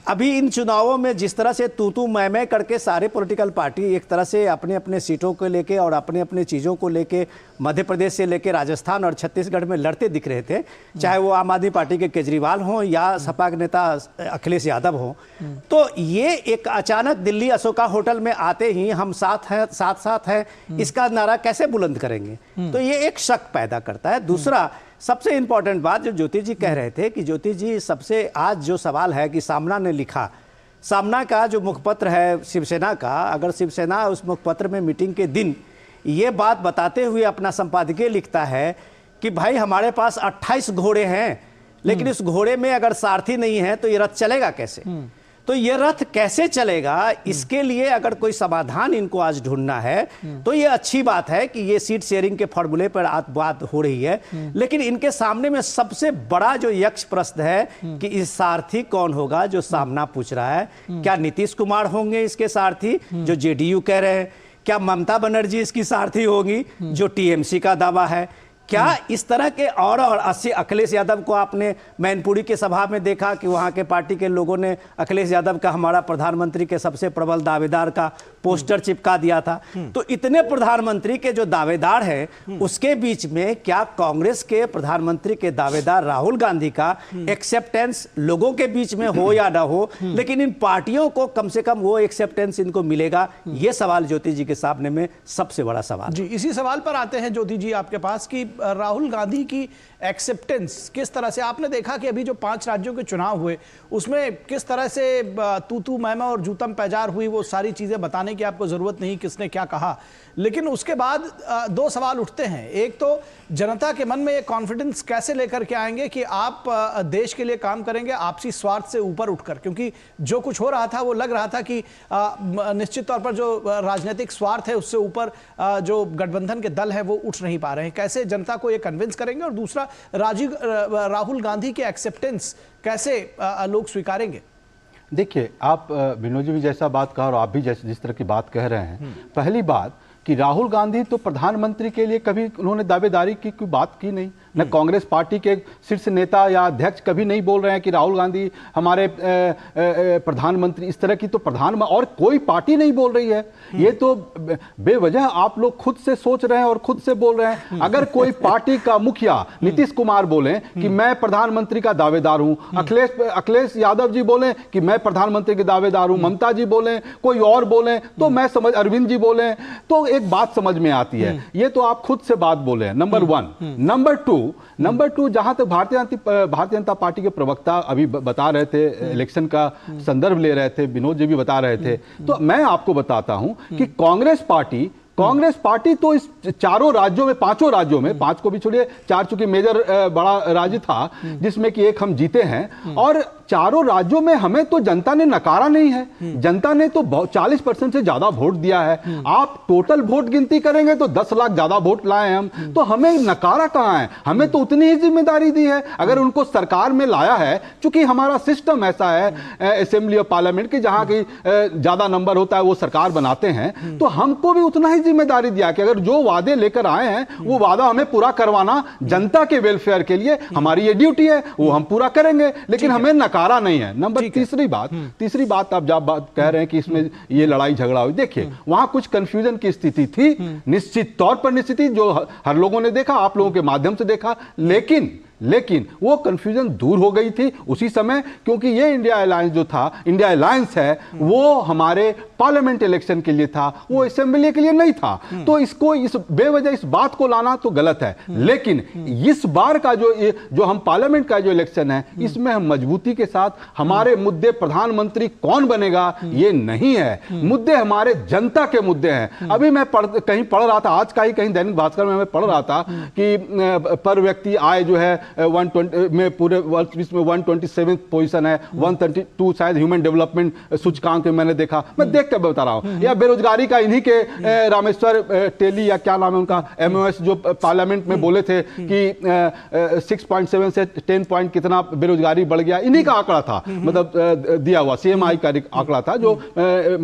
अभी इन चुनावों में जिस तरह से तू मैं करके सारे पॉलिटिकल पार्टी एक तरह से अपने अपने सीटों को लेके और अपने अपने चीज़ों को लेके मध्य प्रदेश से लेके राजस्थान और छत्तीसगढ़ में लड़ते दिख रहे थे, चाहे वो आम आदमी पार्टी के केजरीवाल हों या सपा के नेता अखिलेश यादव हों। तो ये एक अचानक दिल्ली अशोका होटल में आते ही हम साथ हैं, साथ हैं, इसका नारा कैसे बुलंद करेंगे? तो ये एक शक पैदा करता है। दूसरा सबसे इंपॉर्टेंट बात जो ज्योति जी कह रहे थे कि ज्योति जी सबसे आज जो सवाल है कि सामना ने लिखा, सामना का जो मुखपत्र है शिवसेना का, अगर शिवसेना उस मुखपत्र में मीटिंग के दिन ये बात बताते हुए अपना संपादकीय लिखता है कि भाई हमारे पास 28 घोड़े हैं, लेकिन इस घोड़े में अगर सारथी नहीं है तो ये रथ चलेगा कैसे? तो ये रथ कैसे चलेगा, इसके लिए अगर कोई समाधान इनको आज ढूंढना है तो ये अच्छी बात है कि ये सीट शेयरिंग के फॉर्मूले पर बात हो रही है। लेकिन इनके सामने में सबसे बड़ा जो यक्ष प्रश्न है कि इस सारथी कौन होगा जो सामना पूछ रहा है। क्या नीतीश कुमार होंगे इसके सारथी जो जेडीयू कह रहे हैं? क्या ममता बनर्जी इसकी सारथी होगी जो टीएमसी का दावा है? क्या इस तरह के और अखिलेश यादव को आपने मैनपुरी के सभा में देखा कि वहां के पार्टी के लोगों ने अखिलेश यादव का हमारा प्रधानमंत्री के सबसे प्रबल दावेदार का पोस्टर चिपका दिया था। तो इतने प्रधानमंत्री के जो दावेदार हैं उसके बीच में क्या कांग्रेस के प्रधानमंत्री के दावेदार राहुल गांधी का एक्सेप्टेंस लोगों के बीच में हो या ना हो, लेकिन इन पार्टियों को कम से कम वो एक्सेप्टेंस इनको मिलेगा? ये सवाल ज्योति जी के सामने में सबसे बड़ा सवाल जी। इसी सवाल पर आते हैं ज्योति जी आपके पास कि राहुल गांधी की एक्सेप्टेंस किस तरह से आपने देखा कि अभी जो 5 राज्यों के चुनाव हुए उसमें किस तरह से तू मैं और जूतम पैजार हुई, वो सारी चीजें बताने की आपको जरूरत नहीं किसने क्या कहा। लेकिन उसके बाद 2 सवाल उठते हैं। एक तो जनता के मन में ये कॉन्फिडेंस कैसे लेकर के आएंगे कि आप देश के लिए काम करेंगे आपसी स्वार्थ से ऊपर उठकर, क्योंकि जो कुछ हो रहा था वो लग रहा था कि निश्चित तौर पर जो राजनीतिक स्वार्थ है उससे ऊपर जो गठबंधन के दल है वो उठ नहीं पा रहे हैं। कैसे जनता को ये कन्विंस करेंगे? और दूसरा राहुल गांधी के एक्सेप्टेंस कैसे लोग स्वीकारेंगे? देखिए, आप विनोद जी भी जैसा बात कहा और आप भी जिस तरह की बात कह रहे हैं, पहली बात कि राहुल गांधी तो प्रधानमंत्री के लिए कभी उन्होंने दावेदारी की कोई बात की नहीं, न कांग्रेस पार्टी के शीर्ष नेता या अध्यक्ष कभी नहीं बोल रहे हैं कि राहुल गांधी हमारे प्रधानमंत्री, इस तरह की तो और कोई पार्टी नहीं बोल रही है। ये तो बेवजह आप लोग खुद से सोच रहे हैं और खुद से बोल रहे हैं। अगर कोई पार्टी का मुखिया नीतीश कुमार बोले कि मैं प्रधानमंत्री का दावेदार हूं, अखिलेश यादव जी बोले कि मैं प्रधानमंत्री के दावेदार हूं, ममता जी बोले, कोई और बोले तो मैं समझ, अरविंद जी बोले तो एक बात समझ में आती है। ये तो आप खुद से बात बोले, नंबर 1। नंबर टू जहां तक भारतीय जनता पार्टी के प्रवक्ता अभी बता रहे थे, इलेक्शन का संदर्भ ले रहे थे, विनोद जी भी बता रहे थे, तो मैं आपको बताता हूं कि कांग्रेस पार्टी तो इस 4 राज्यों में, 5 राज्यों में, 5 को भी छोड़िए, 4 चूंकि मेजर बड़ा राज्य था जिसमें कि 1 हम जीते हैं, और 4 राज्यों में हमें तो जनता ने नकारा नहीं है। जनता ने तो 40% से ज्यादा वोट दिया है। आप टोटल वोट गिनती करेंगे तो 10 लाख ज्यादा वोट लाए हैं हम, तो हमें नकारा कहां है? हमें तो उतनी ही जिम्मेदारी दी है। अगर उनको सरकार में लाया है, चूंकि हमारा सिस्टम ऐसा है असेंबली ऑफ पार्लियामेंट की, जहां की ज्यादा नंबर होता है वो सरकार बनाते हैं, तो हमको भी उतना ही जिम्मेदारी दिया कि अगर जो वादे लेकर आए हैं वो वादा हमें पूरा करवाना, जनता के वेलफेयर के लिए हमारी ये ड्यूटी है, वो हम पूरा करेंगे। लेकिन हमें नकारा नहीं है। नंबर तीसरी बात आप जब बात कह रहे हैं कि इसमें ये लड़ाई झगड़ा हुई, देखिए वहां कुछ कंफ्यूजन की स्थिति थी, निश्चित तौर पर स्थिति जो हर लोगों ने देखा, आप लोगों के माध्यम से देखा, लेकिन वो कंफ्यूजन दूर हो गई थी उसी समय, क्योंकि ये इंडिया अलायंस जो था, इंडिया अलायंस है, वो हमारे पार्लियामेंट इलेक्शन के लिए था, वो असेंबली के लिए नहीं था। तो इसको इस बेवजह इस बात को लाना तो गलत है। लेकिन इस बार का जो हम पार्लियामेंट का जो इलेक्शन है, इसमें हम मजबूती के साथ हमारे मुद्दे प्रधानमंत्री कौन बनेगा ये नहीं है, मुद्दे हमारे जनता के मुद्दे हैं। अभी मैं कहीं पढ़ रहा था, आज का ही कहीं दैनिक भास्कर में मैं पढ़ रहा था कि पर व्यक्ति आय जो है 120 में पूरे वर्ल्ड में 127 पोजीशन है, 132 शायद ह्यूमन डेवलपमेंट सूचकांक में मैंने देखा, मैं देख कर बता रहा हूं। या बेरोजगारी का इन्हीं के रामेश्वर टेली या क्या नाम है उनका, MOS, जो पार्लियामेंट में बोले थे कि 6.7 से 10 पॉइंट कितना बेरोजगारी बढ़ गया, इन्हीं का आंकड़ा था, मतलब दिया हुआ CMI का आंकड़ा था जो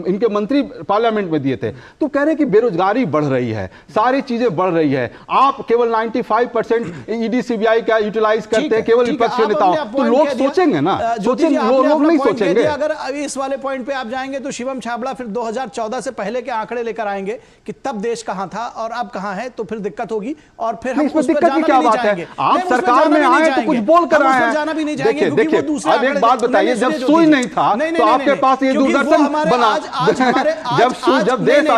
इनके मंत्री पार्लियामेंट में दिए थे। तो कह रहे कि बेरोजगारी बढ़ रही है, सारी चीजें बढ़ रही है, आप केवल 95% ED CBI का यूटिलाइज करते हैं केवल विपक्ष के नेताओं, तो लोग सोचेंगे ना, सोचेंगे, लोग नहीं सोचेंगे। अगर इस वाले पॉइंट पे आप जाएंगे तो शिवम छाबड़ा फिर 2014 से पहले के आंकड़े लेकर आएंगे कि तब देश कहां था और अब कहां है, तो फिर दिक्कत होगी और फिर हम इसमें दिक्कत की क्या बात है, आप सरकार में आए तो कुछ बोल कर आए हैं। देखिए अब एक बात बताइए, जब सुई नहीं था तो आपके पास ये दूरदर्शन बना, जब देश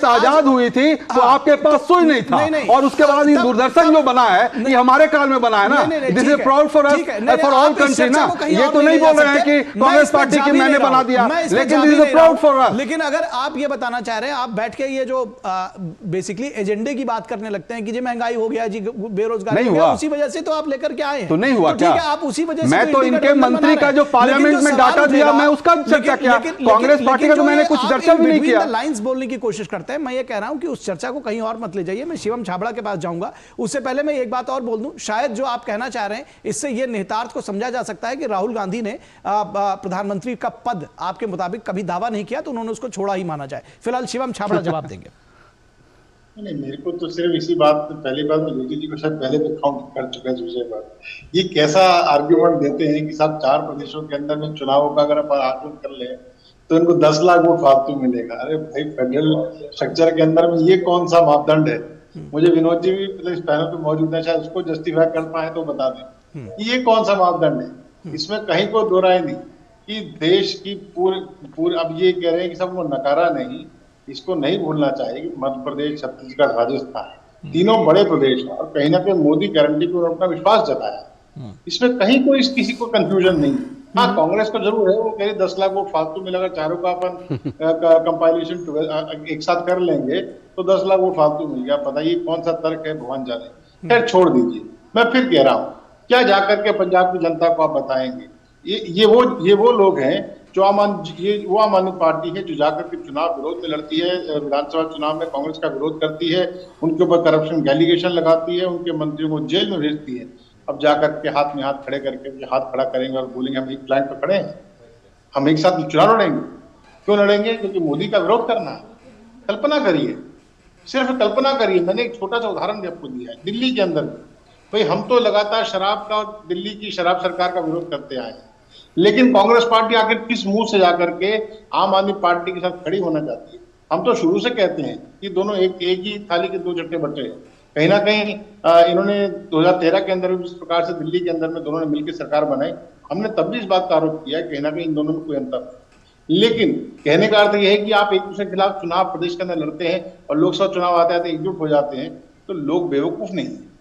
आजाद हुई थी, तो आपके पास सुई नहीं था, और उसके बाद ये दूरदर्शन जो बना है ये हमारे काल में बना है ना, this is proud for us, for all country ना। ये तो नहीं बोल रहे हैं कि कांग्रेस पार्टी की मैंने बना दिया, लेकिन this is proud for us. लेकिन अगर आप ये बताना चाह रहे हैं, आप बैठ के ये जो बेसिकली एजेंडे की बात करने लगते हैं कि जी महंगाई हो गया, जी बेरोजगारी हो गया, उसी वजह से तो आप लेकर के आए हैं, तो नहीं हुआ क्या? आप उसी वजह से मैं तो इनके मंत्री का जो पार्लियामेंट में डाटा दिया मैं उसका चर्चा किया, कांग्रेस पार्टी का तो मैंने कुछ चर्चा भी नहीं किया। लाइंस बोलने की कोशिश करते हैं, मैं ये कह रहा हूं कि उस चर्चा को कहीं और मत ले जाइए। मैं शिवम छाबड़ा के पास जाऊंगा, उससे पहले मैं एक बात और बोल दूं, शायद जो आप कहना चाह रहे हैं इससे यह निहितार्थ को समझा जा सकता है कि राहुल गांधी ने प्रधानमंत्री का पद आपके मुताबिक कभी दावा नहीं किया, तो उन्होंने उसको छोड़ा ही माना जाए। फिलहाल शिवम छाबड़ा जवाब देंगे। नहीं, मेरे को तो सिर्फ इसी बात, पहली बात मैं ज्योति जी को शायद पहले भी काउंट कर चुका है दूसरी बात, ये कैसा आर्ग्यूमेंट देते हैं कि साहब 4 प्रदेशों के अंदर में चुनावों का अगर अपन आकलन कर ले तो इनको 10 लाख वोट फालतू मिलेगा। अरे भाई, फेडरल स्ट्रक्चर के अंदर में ये कौन सा मापदंड है? मुझे विनोद जी भी इस पैनल पे मौजूद है, शायद उसको जस्टिफाई कर पाए तो बता दें ये कौन सा मापदंड है। इसमें कहीं कोई दो राय नहीं कि देश की पूरे अब ये कह रहे हैं कि सब वो नकारा नहीं, इसको नहीं भूलना चाहिए कि मध्य प्रदेश, छत्तीसगढ़, राजस्थान तीनों बड़े प्रदेश हैं और कहीं ना कहीं मोदी गारंटी को अपना विश्वास जताया, इसमें कहीं कोई किसी को कंफ्यूजन नहीं। हाँ, कांग्रेस को जरूर है, वो कह रही 10 लाख वोट फालतू मिलेगा, चारों का अपन कंपाइलेशन एक साथ कर लेंगे तो 10 लाख वोट फालतू मिल गया। पता ये कौन सा तर्क है, भगवान जाने। खैर छोड़ दीजिए, मैं फिर कह रहा हूँ, क्या जाकर के पंजाब की जनता को आप बताएंगे? ये वो लोग हैं जो आम आदमी पार्टी है जो जाकर के चुनाव विरोध में लड़ती है, विधानसभा चुनाव में कांग्रेस का विरोध करती है, उनके ऊपर करप्शन एलिगेशन लगाती है, उनके मंत्रियों को जेल में भेजती है। अब जाकर के हाथ में हाथ खड़े करके हाथ खड़ा करेंगे और बोलेंगे हम एक प्लान पर खड़े हैं, हम एक साथ चुनाव लड़ेंगे। क्यों लड़ेंगे? क्योंकि मोदी का विरोध करना है। कल्पना करिए, सिर्फ कल्पना करिए, मैंने एक छोटा सा उदाहरण भी आपको दिया है। दिल्ली के अंदर भाई हम तो लगातार शराब का और दिल्ली की शराब सरकार का विरोध करते आए हैं, लेकिन कांग्रेस पार्टी आखिर किस मुंह से जाकर के आम आदमी पार्टी के साथ खड़ी होना चाहती है? हम तो शुरू से कहते हैं कि दोनों एक ही थाली के 2 चट्टे बट्टे हैं। कहीं ना कहीं इन्होंने 2013 के अंदर जिस प्रकार से दिल्ली के अंदर में दोनों ने मिलकर सरकार बनाई, हमने तब भी इस बात का आरोप किया है कहीं ना कहीं इन दोनों में कोई अंतर नहीं। लेकिन कहने का अर्थ यह है कि आप एक दूसरे के खिलाफ चुनाव प्रदेश के अंदर लड़ते हैं और लोकसभा चुनाव आते आते एकजुट हो जाते हैं, तो लोग बेवकूफ नहीं है।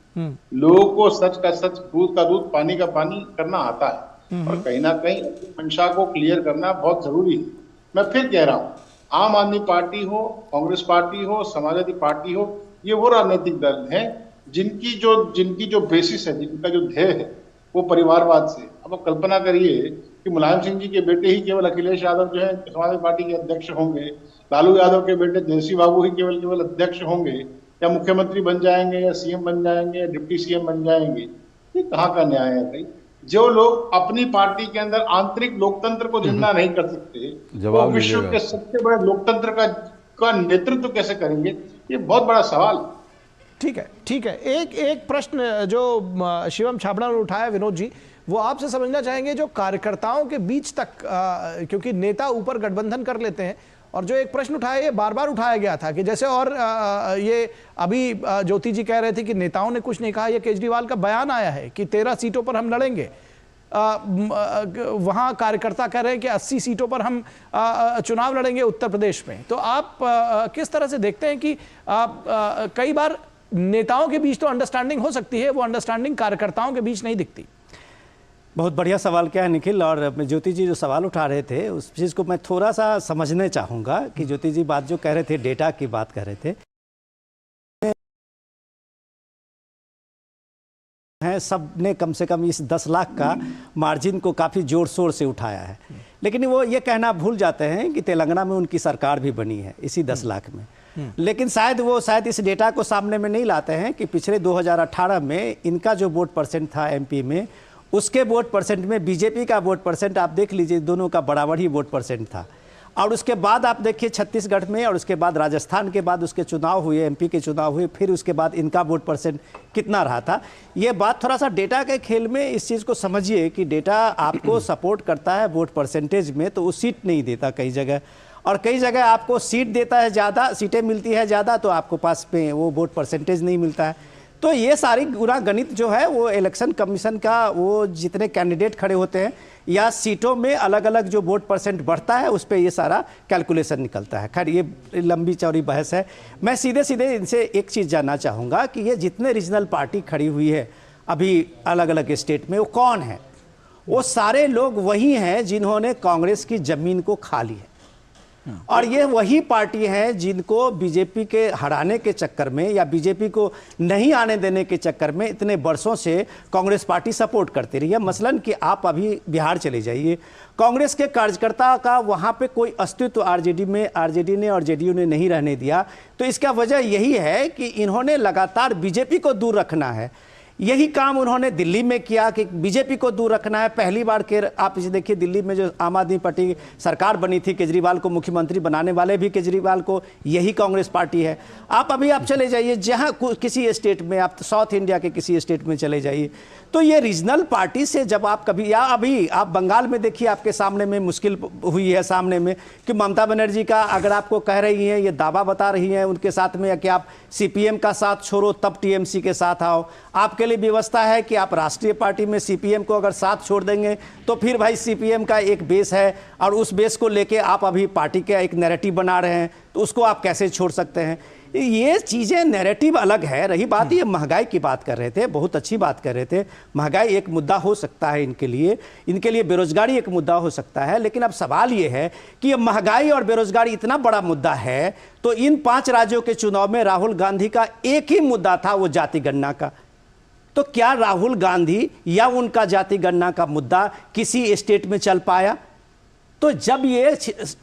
लोगों को सच का सच, दूध का दूध, पानी का पानी करना आता है और कहीं ना कहीं मंशा को क्लियर करना बहुत जरूरी है। मैं फिर कह रहा हूँ, आम आदमी पार्टी हो, कांग्रेस पार्टी हो, समाजवादी पार्टी हो, ये वो राजनीतिक दल हैं जिनकी जो बेसिस है, जिनका जो ध्येय है वो परिवारवाद से। अब आप कल्पना करिए कि मुलायम सिंह जी के बेटे ही केवल अखिलेश यादव जो है समाजवादी पार्टी के अध्यक्ष होंगे, लालू यादव के बेटे जयश्री बाबू ही केवल अध्यक्ष होंगे, या मुख्यमंत्री बन जाएंगे, या सीएम बन जाएंगे, या डिप्टी सीएम बन जाएंगे। ये कहाँ का न्याय है भाई? जो लोग अपनी पार्टी के अंदर आंतरिक लोकतंत्र को जिंदा नहीं कर सकते, वो विश्व के सबसे बड़े लोकतंत्र का नेतृत्व कैसे करेंगे? ये बहुत बड़ा सवाल। ठीक है। एक प्रश्न जो शिवम छाबड़ा ने उठाया विनोद जी, वो आपसे समझना चाहेंगे जो कार्यकर्ताओं के बीच तक, क्योंकि नेता ऊपर गठबंधन कर लेते हैं, और जो एक प्रश्न उठाया, ये बार बार उठाया गया था कि जैसे, और ये अभी ज्योति जी कह रहे थे कि नेताओं ने कुछ नहीं कहा, ये केजरीवाल का बयान आया है कि 13 सीटों पर हम लड़ेंगे। वहाँ कार्यकर्ता कह रहे हैं कि 80 सीटों पर हम चुनाव लड़ेंगे उत्तर प्रदेश में। तो आप किस तरह से देखते हैं कि कई बार नेताओं के बीच तो अंडरस्टैंडिंग हो सकती है, वो अंडरस्टैंडिंग कार्यकर्ताओं के बीच नहीं दिखती? बहुत बढ़िया सवाल क्या है निखिल, और ज्योति जी जो सवाल उठा रहे थे उस चीज़ को मैं थोड़ा सा समझने चाहूँगा कि ज्योति जी बात जो कह रहे थे, डेटा की बात कर रहे थे, हैं सब ने कम से कम इस 10 लाख का मार्जिन को काफ़ी जोर शोर से उठाया है, लेकिन वो ये कहना भूल जाते हैं कि तेलंगाना में उनकी सरकार भी बनी है इसी 10 लाख में। लेकिन शायद इस डेटा को सामने में नहीं लाते हैं कि पिछले 2018 में इनका जो वोट परसेंट था एमपी में, उसके वोट परसेंट में बीजेपी का वोट परसेंट आप देख लीजिए, दोनों का बराबर ही वोट परसेंट था। और उसके बाद आप देखिए छत्तीसगढ़ में, और उसके बाद राजस्थान के बाद उसके चुनाव हुए, एमपी के चुनाव हुए, फिर उसके बाद इनका वोट परसेंट कितना रहा था। ये बात थोड़ा सा डेटा के खेल में इस चीज़ को समझिए कि डेटा आपको सपोर्ट करता है वोट परसेंटेज में, तो वो सीट नहीं देता कई जगह, और कई जगह आपको सीट देता है ज़्यादा, सीटें मिलती है ज़्यादा, तो आपको पास में वो वोट परसेंटेज नहीं मिलता है। तो ये सारी गुना गणित जो है वो इलेक्शन कमीशन का, वो जितने कैंडिडेट खड़े होते हैं या सीटों में अलग अलग जो वोट परसेंट बढ़ता है, उस पर ये सारा कैलकुलेशन निकलता है। खैर ये लंबी चौड़ी बहस है। मैं सीधे सीधे इनसे एक चीज़ जानना चाहूँगा कि ये जितने रीजनल पार्टी खड़ी हुई है अभी अलग अलग स्टेट में, वो कौन है? वो सारे लोग वही हैं जिन्होंने कांग्रेस की ज़मीन को खा ली है, और ये वही पार्टी है जिनको बीजेपी के हराने के चक्कर में या बीजेपी को नहीं आने देने के चक्कर में इतने वर्षों से कांग्रेस पार्टी सपोर्ट करती रही है। मसलन कि आप अभी बिहार चले जाइए, कांग्रेस के कार्यकर्ता का वहाँ पे कोई अस्तित्व आरजेडी ने और जेडीयू ने नहीं रहने दिया। तो इसका वजह यही है कि इन्होंने लगातार बीजेपी को दूर रखना है। यही काम उन्होंने दिल्ली में किया कि बीजेपी को दूर रखना है। पहली बार के आप इसे देखिए, दिल्ली में जो आम आदमी पार्टी सरकार बनी थी, केजरीवाल को मुख्यमंत्री बनाने वाले भी केजरीवाल को यही कांग्रेस पार्टी है। आप चले जाइए जहां किसी स्टेट में, आप साउथ इंडिया के किसी स्टेट में चले जाइए, तो ये रीजनल पार्टी से जब आप कभी, या अभी आप बंगाल में देखिए, आपके सामने में मुश्किल हुई है सामने में कि ममता बनर्जी का अगर आपको कह रही हैं, ये दावा बता रही हैं उनके साथ में कि आप सीपीएम का साथ छोड़ो तब टीएमसी के साथ आओ। आपके लिए व्यवस्था है कि आप राष्ट्रीय पार्टी में सीपीएम को अगर साथ छोड़ देंगे तो फिर भाई सीपीएम का एक बेस है, और उस बेस को लेके आप अभी पार्टी का एक नैरेटिव बना रहे हैं, तो उसको आप कैसे छोड़ सकते हैं? ये चीज़ें, नैरेटिव अलग है। रही बात ये महंगाई की बात कर रहे थे, बहुत अच्छी बात कर रहे थे। महंगाई एक मुद्दा हो सकता है इनके लिए बेरोजगारी एक मुद्दा हो सकता है, लेकिन अब सवाल ये है कि ये महंगाई और बेरोजगारी इतना बड़ा मुद्दा है, तो इन 5 राज्यों के चुनाव में राहुल गांधी का एक ही मुद्दा था, वो जाति गणना का। तो क्या राहुल गांधी या उनका जाति गणना का मुद्दा किसी स्टेट में चल पाया? तो जब ये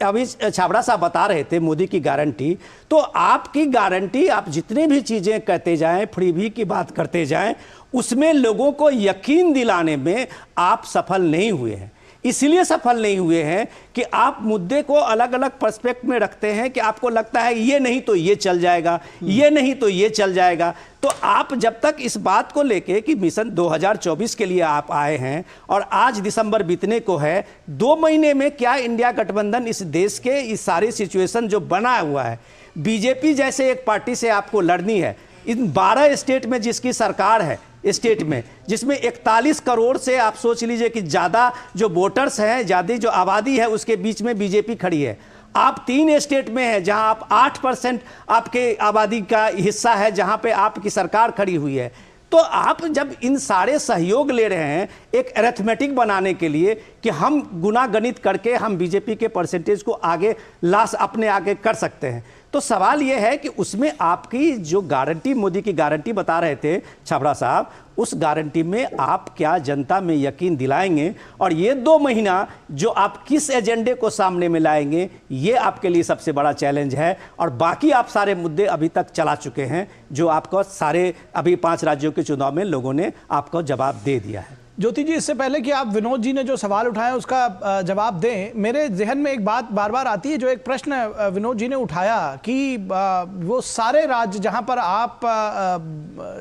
अभी छाबड़ा साहब बता रहे थे मोदी की गारंटी, तो आपकी गारंटी, आप जितने भी चीज़ें कहते जाएं, फ्रीबी की बात करते जाएं, उसमें लोगों को यकीन दिलाने में आप सफल नहीं हुए हैं। इसलिए सफल नहीं हुए हैं कि आप मुद्दे को अलग अलग पर्सपेक्ट में रखते हैं कि आपको लगता है ये नहीं तो ये चल जाएगा, ये नहीं तो ये चल जाएगा। तो आप जब तक इस बात को लेके कि मिशन 2024 के लिए आप आए हैं और आज दिसंबर बीतने को है, 2 महीने में क्या इंडिया गठबंधन इस देश के इस सारी सिचुएशन जो बना हुआ है, बीजेपी जैसे एक पार्टी से आपको लड़नी है, इन 12 स्टेट में जिसकी सरकार है, स्टेट में जिसमें 41 करोड़ से आप सोच लीजिए कि ज़्यादा जो वोटर्स हैं, ज़्यादा जो आबादी है, उसके बीच में बीजेपी खड़ी है। आप 3 स्टेट में हैं जहां आप 8% आपके आबादी का हिस्सा है, जहां पे आपकी सरकार खड़ी हुई है। तो आप जब इन सारे सहयोग ले रहे हैं एक अरिथमेटिक बनाने के लिए कि हम गुना गणित करके हम बीजेपी के परसेंटेज को आगे अपने आगे कर सकते हैं, तो सवाल यह है कि उसमें आपकी जो गारंटी, मोदी की गारंटी बता रहे थे छाबड़ा साहब, उस गारंटी में आप क्या जनता में यकीन दिलाएंगे, और ये 2 महीना जो आप किस एजेंडे को सामने में लाएंगे, ये आपके लिए सबसे बड़ा चैलेंज है। और बाकी आप सारे मुद्दे अभी तक चला चुके हैं, जो आपको सारे अभी 5 राज्यों के चुनाव में लोगों ने आपको जवाब दे दिया है। ज्योति जी, इससे पहले कि आप विनोद जी ने जो सवाल उठाया उसका जवाब दें, मेरे जहन में एक बात बार बार आती है, जो एक प्रश्न विनोद जी ने उठाया कि वो सारे राज्य जहां पर आप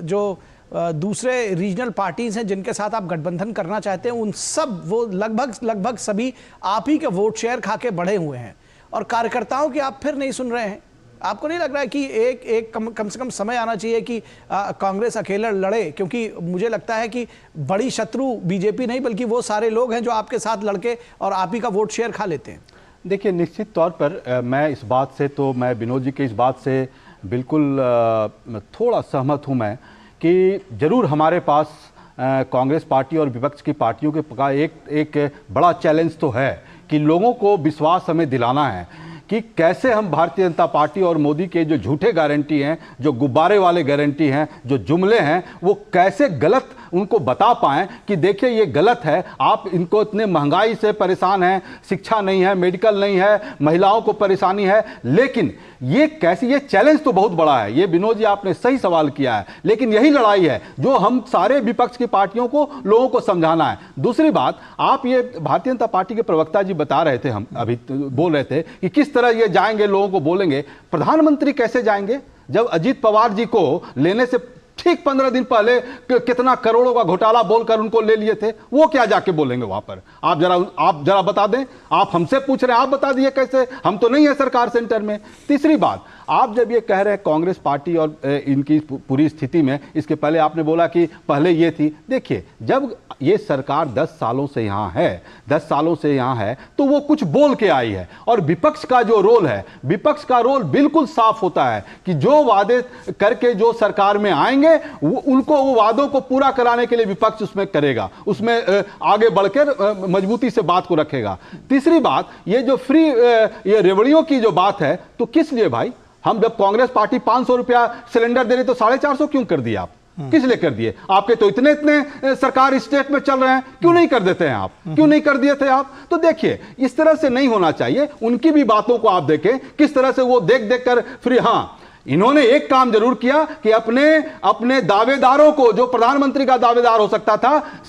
जो दूसरे रीजनल पार्टीज हैं जिनके साथ आप गठबंधन करना चाहते हैं, उन सब वो लगभग सभी आप ही के वोट शेयर खा के बढ़े हुए हैं और कार्यकर्ताओं की आप फिर नहीं सुन रहे हैं। आपको नहीं लग रहा है कि एक कम से कम समय आना चाहिए कि कांग्रेस अकेला लड़े? क्योंकि मुझे लगता है कि बड़ी शत्रु बीजेपी नहीं बल्कि वो सारे लोग हैं जो आपके साथ लड़के और आप ही का वोट शेयर खा लेते हैं। देखिए, निश्चित तौर पर मैं इस बात से, तो मैं विनोद जी की इस बात से बिल्कुल थोड़ा सहमत हूं मैं कि जरूर हमारे पास कांग्रेस पार्टी और विपक्ष की पार्टियों के एक बड़ा चैलेंज तो है कि लोगों को विश्वास हमें दिलाना है कि कैसे हम भारतीय जनता पार्टी और मोदी के जो झूठे गारंटी हैं, जो गुब्बारे वाले गारंटी हैं, जो जुमले हैं, वो कैसे गलत उनको बता पाएं कि देखिए ये गलत है, आप इनको इतने महंगाई से परेशान हैं, शिक्षा नहीं है, मेडिकल नहीं है, महिलाओं को परेशानी है, लेकिन ये कैसे, ये चैलेंज तो बहुत बड़ा है। ये विनोद जी आपने सही सवाल किया है, लेकिन यही लड़ाई है जो हम सारे विपक्ष की पार्टियों को, लोगों को समझाना है। दूसरी बात, आप ये भारतीय जनता पार्टी के प्रवक्ता जी बता रहे थे, हम अभी बोल रहे थे कि किस तरह ये जाएंगे, लोगों को बोलेंगे। प्रधानमंत्री कैसे जाएंगे जब अजीत पवार जी को लेने से ठीक 15 दिन पहले कितना करोड़ों का घोटाला बोलकर उनको ले लिए थे? वो क्या जाके बोलेंगे वहां पर? आप जरा बता दें। आप हमसे पूछ रहे हैं, आप बता दिए कैसे? हम तो नहीं है सरकार सेंटर में। तीसरी बात, आप जब ये कह रहे हैं कांग्रेस पार्टी और इनकी पूरी स्थिति में, इसके पहले आपने बोला कि पहले ये थी। देखिए, जब ये सरकार 10 सालों से यहाँ है, 10 सालों से यहाँ है, तो वो कुछ बोल के आई है। और विपक्ष का जो रोल है, विपक्ष का रोल बिल्कुल साफ होता है कि जो वादे करके जो सरकार में आएंगे उनको, वो वादों को पूरा कराने के लिए विपक्ष उसमें करेगा, उसमें आगे बढ़कर मजबूती से बात को रखेगा। तीसरी बात, ये जो फ्री ये रेवड़ियों की जो बात है, तो किस लिए भाई? हम जब कांग्रेस पार्टी 500 रुपया सिलेंडर दे रही तो 450 क्यों कर दिया आप? किस लिए कर दिए? आपके तो इतने सरकार स्टेट में चल रहे हैं, क्यों नहीं कर देते हैं आप? क्यों नहीं कर दिए थे आप? तो देखिए, इस तरह से नहीं होना चाहिए। उनकी भी बातों को आप देखें किस तरह से वो देख देख कर फ्री। हाँ, इन्होंने एक काम जरूर किया कि अपने दावेदारों को, जो प्रधानमंत्री का दावेदार हो सकता था,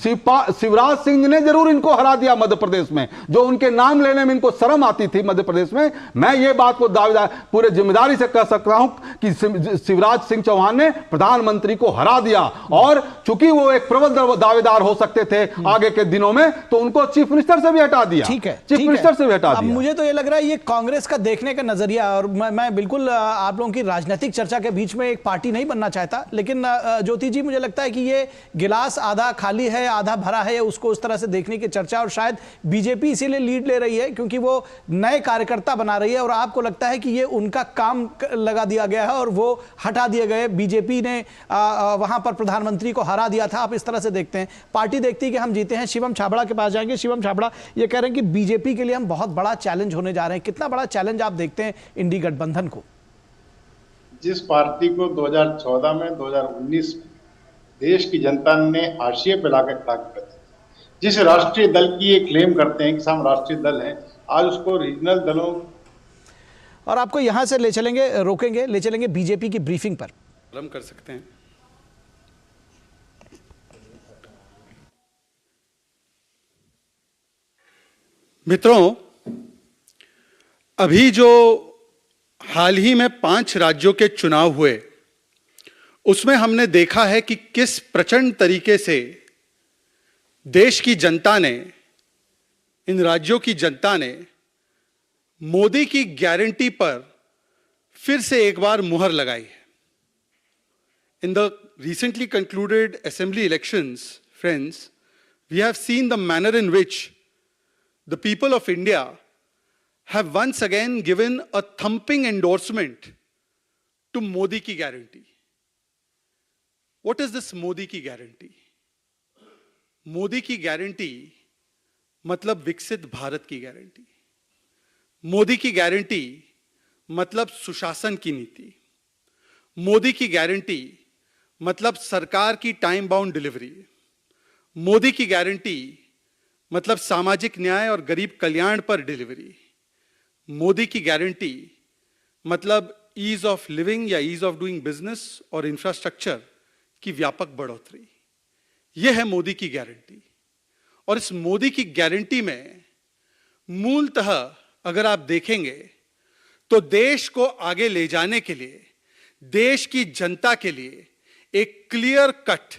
शिवराज सिंह ने जरूर इनको हरा दिया मध्य प्रदेश में, जो उनके नाम लेने में इनको शर्म आती थी मध्य प्रदेश में। मैं ये बात को दावेदार पूरे जिम्मेदारी से कह सकता हूं कि शिवराज सिंह चौहान ने प्रधानमंत्री को हरा दिया। और चूंकि वो एक प्रबल दावेदार हो सकते थे आगे के दिनों में, तो उनको चीफ मिनिस्टर से भी हटा दिया। ठीक है, चीफ मिनिस्टर से भी हटा दिया। मुझे तो ये लग रहा है ये कांग्रेस का देखने का नजरिया, और मैं बिल्कुल आप लोगों की राजनीतिक चर्चा के बीच में एक पार्टी नहीं बनना चाहता, लेकिन ज्योति जी, मुझे लगता है कि ये गिलास आधा खाली है आधा भरा है, उसको उस तरह से देखने की चर्चा। और शायद बीजेपी इसीलिए लीड ले रही है क्योंकि वो नए कार्यकर्ता बना रही है और आपको लगता है कि ये उनका काम लगा दिया गया है और वो हटा दिए गए। बीजेपी ने वहां पर प्रधानमंत्री को हरा दिया था। आप इस तरह से देखते हैं, पार्टी देखती है कि हम जीते हैं। शिवम छाबड़ा के पास जाएंगे। शिवम छाबड़ा ये कह रहे हैं कि बीजेपी के लिए हम बहुत बड़ा चैलेंज होने जा रहे हैं। कितना बड़ा चैलेंज आप देखते हैं इंडी गठबंधन को? जिस पार्टी को 2014 में 2019 में देश की जनता ने हाशिए पे लाकर खड़ा कर दिया, जिस राष्ट्रीय दल की ये क्लेम करते हैं कि हम राष्ट्रीय दल हैं, आज उसको रीजनल दलों। और आपको यहां से ले चलेंगे बीजेपी की ब्रीफिंग पर। हम कर सकते हैं। मित्रों, अभी जो हाल ही में 5 राज्यों के चुनाव हुए, उसमें हमने देखा है कि किस प्रचंड तरीके से देश की जनता ने, इन राज्यों की जनता ने मोदी की गारंटी पर फिर से एक बार मुहर लगाई है। In the recently concluded assembly elections, friends, we have seen the manner in which the people of India have once again given a thumping endorsement to Modi ki guarantee. What is this Modi ki guarantee? Modi की guarantee मतलब विकसित भारत की guarantee. Modi की guarantee मतलब सुशासन की नीति। मोदी की गारंटी मतलब सरकार की टाइम बाउंड डिलीवरी। मोदी की गारंटी मतलब सामाजिक न्याय और गरीब कल्याण पर डिलीवरी। मोदी की गारंटी मतलब ईज ऑफ लिविंग या ईज ऑफ डूइंग बिजनेस और इंफ्रास्ट्रक्चर की व्यापक बढ़ोतरी। यह है मोदी की गारंटी। और इस मोदी की गारंटी में मूलतः अगर आप देखेंगे तो देश को आगे ले जाने के लिए, देश की जनता के लिए एक क्लियर कट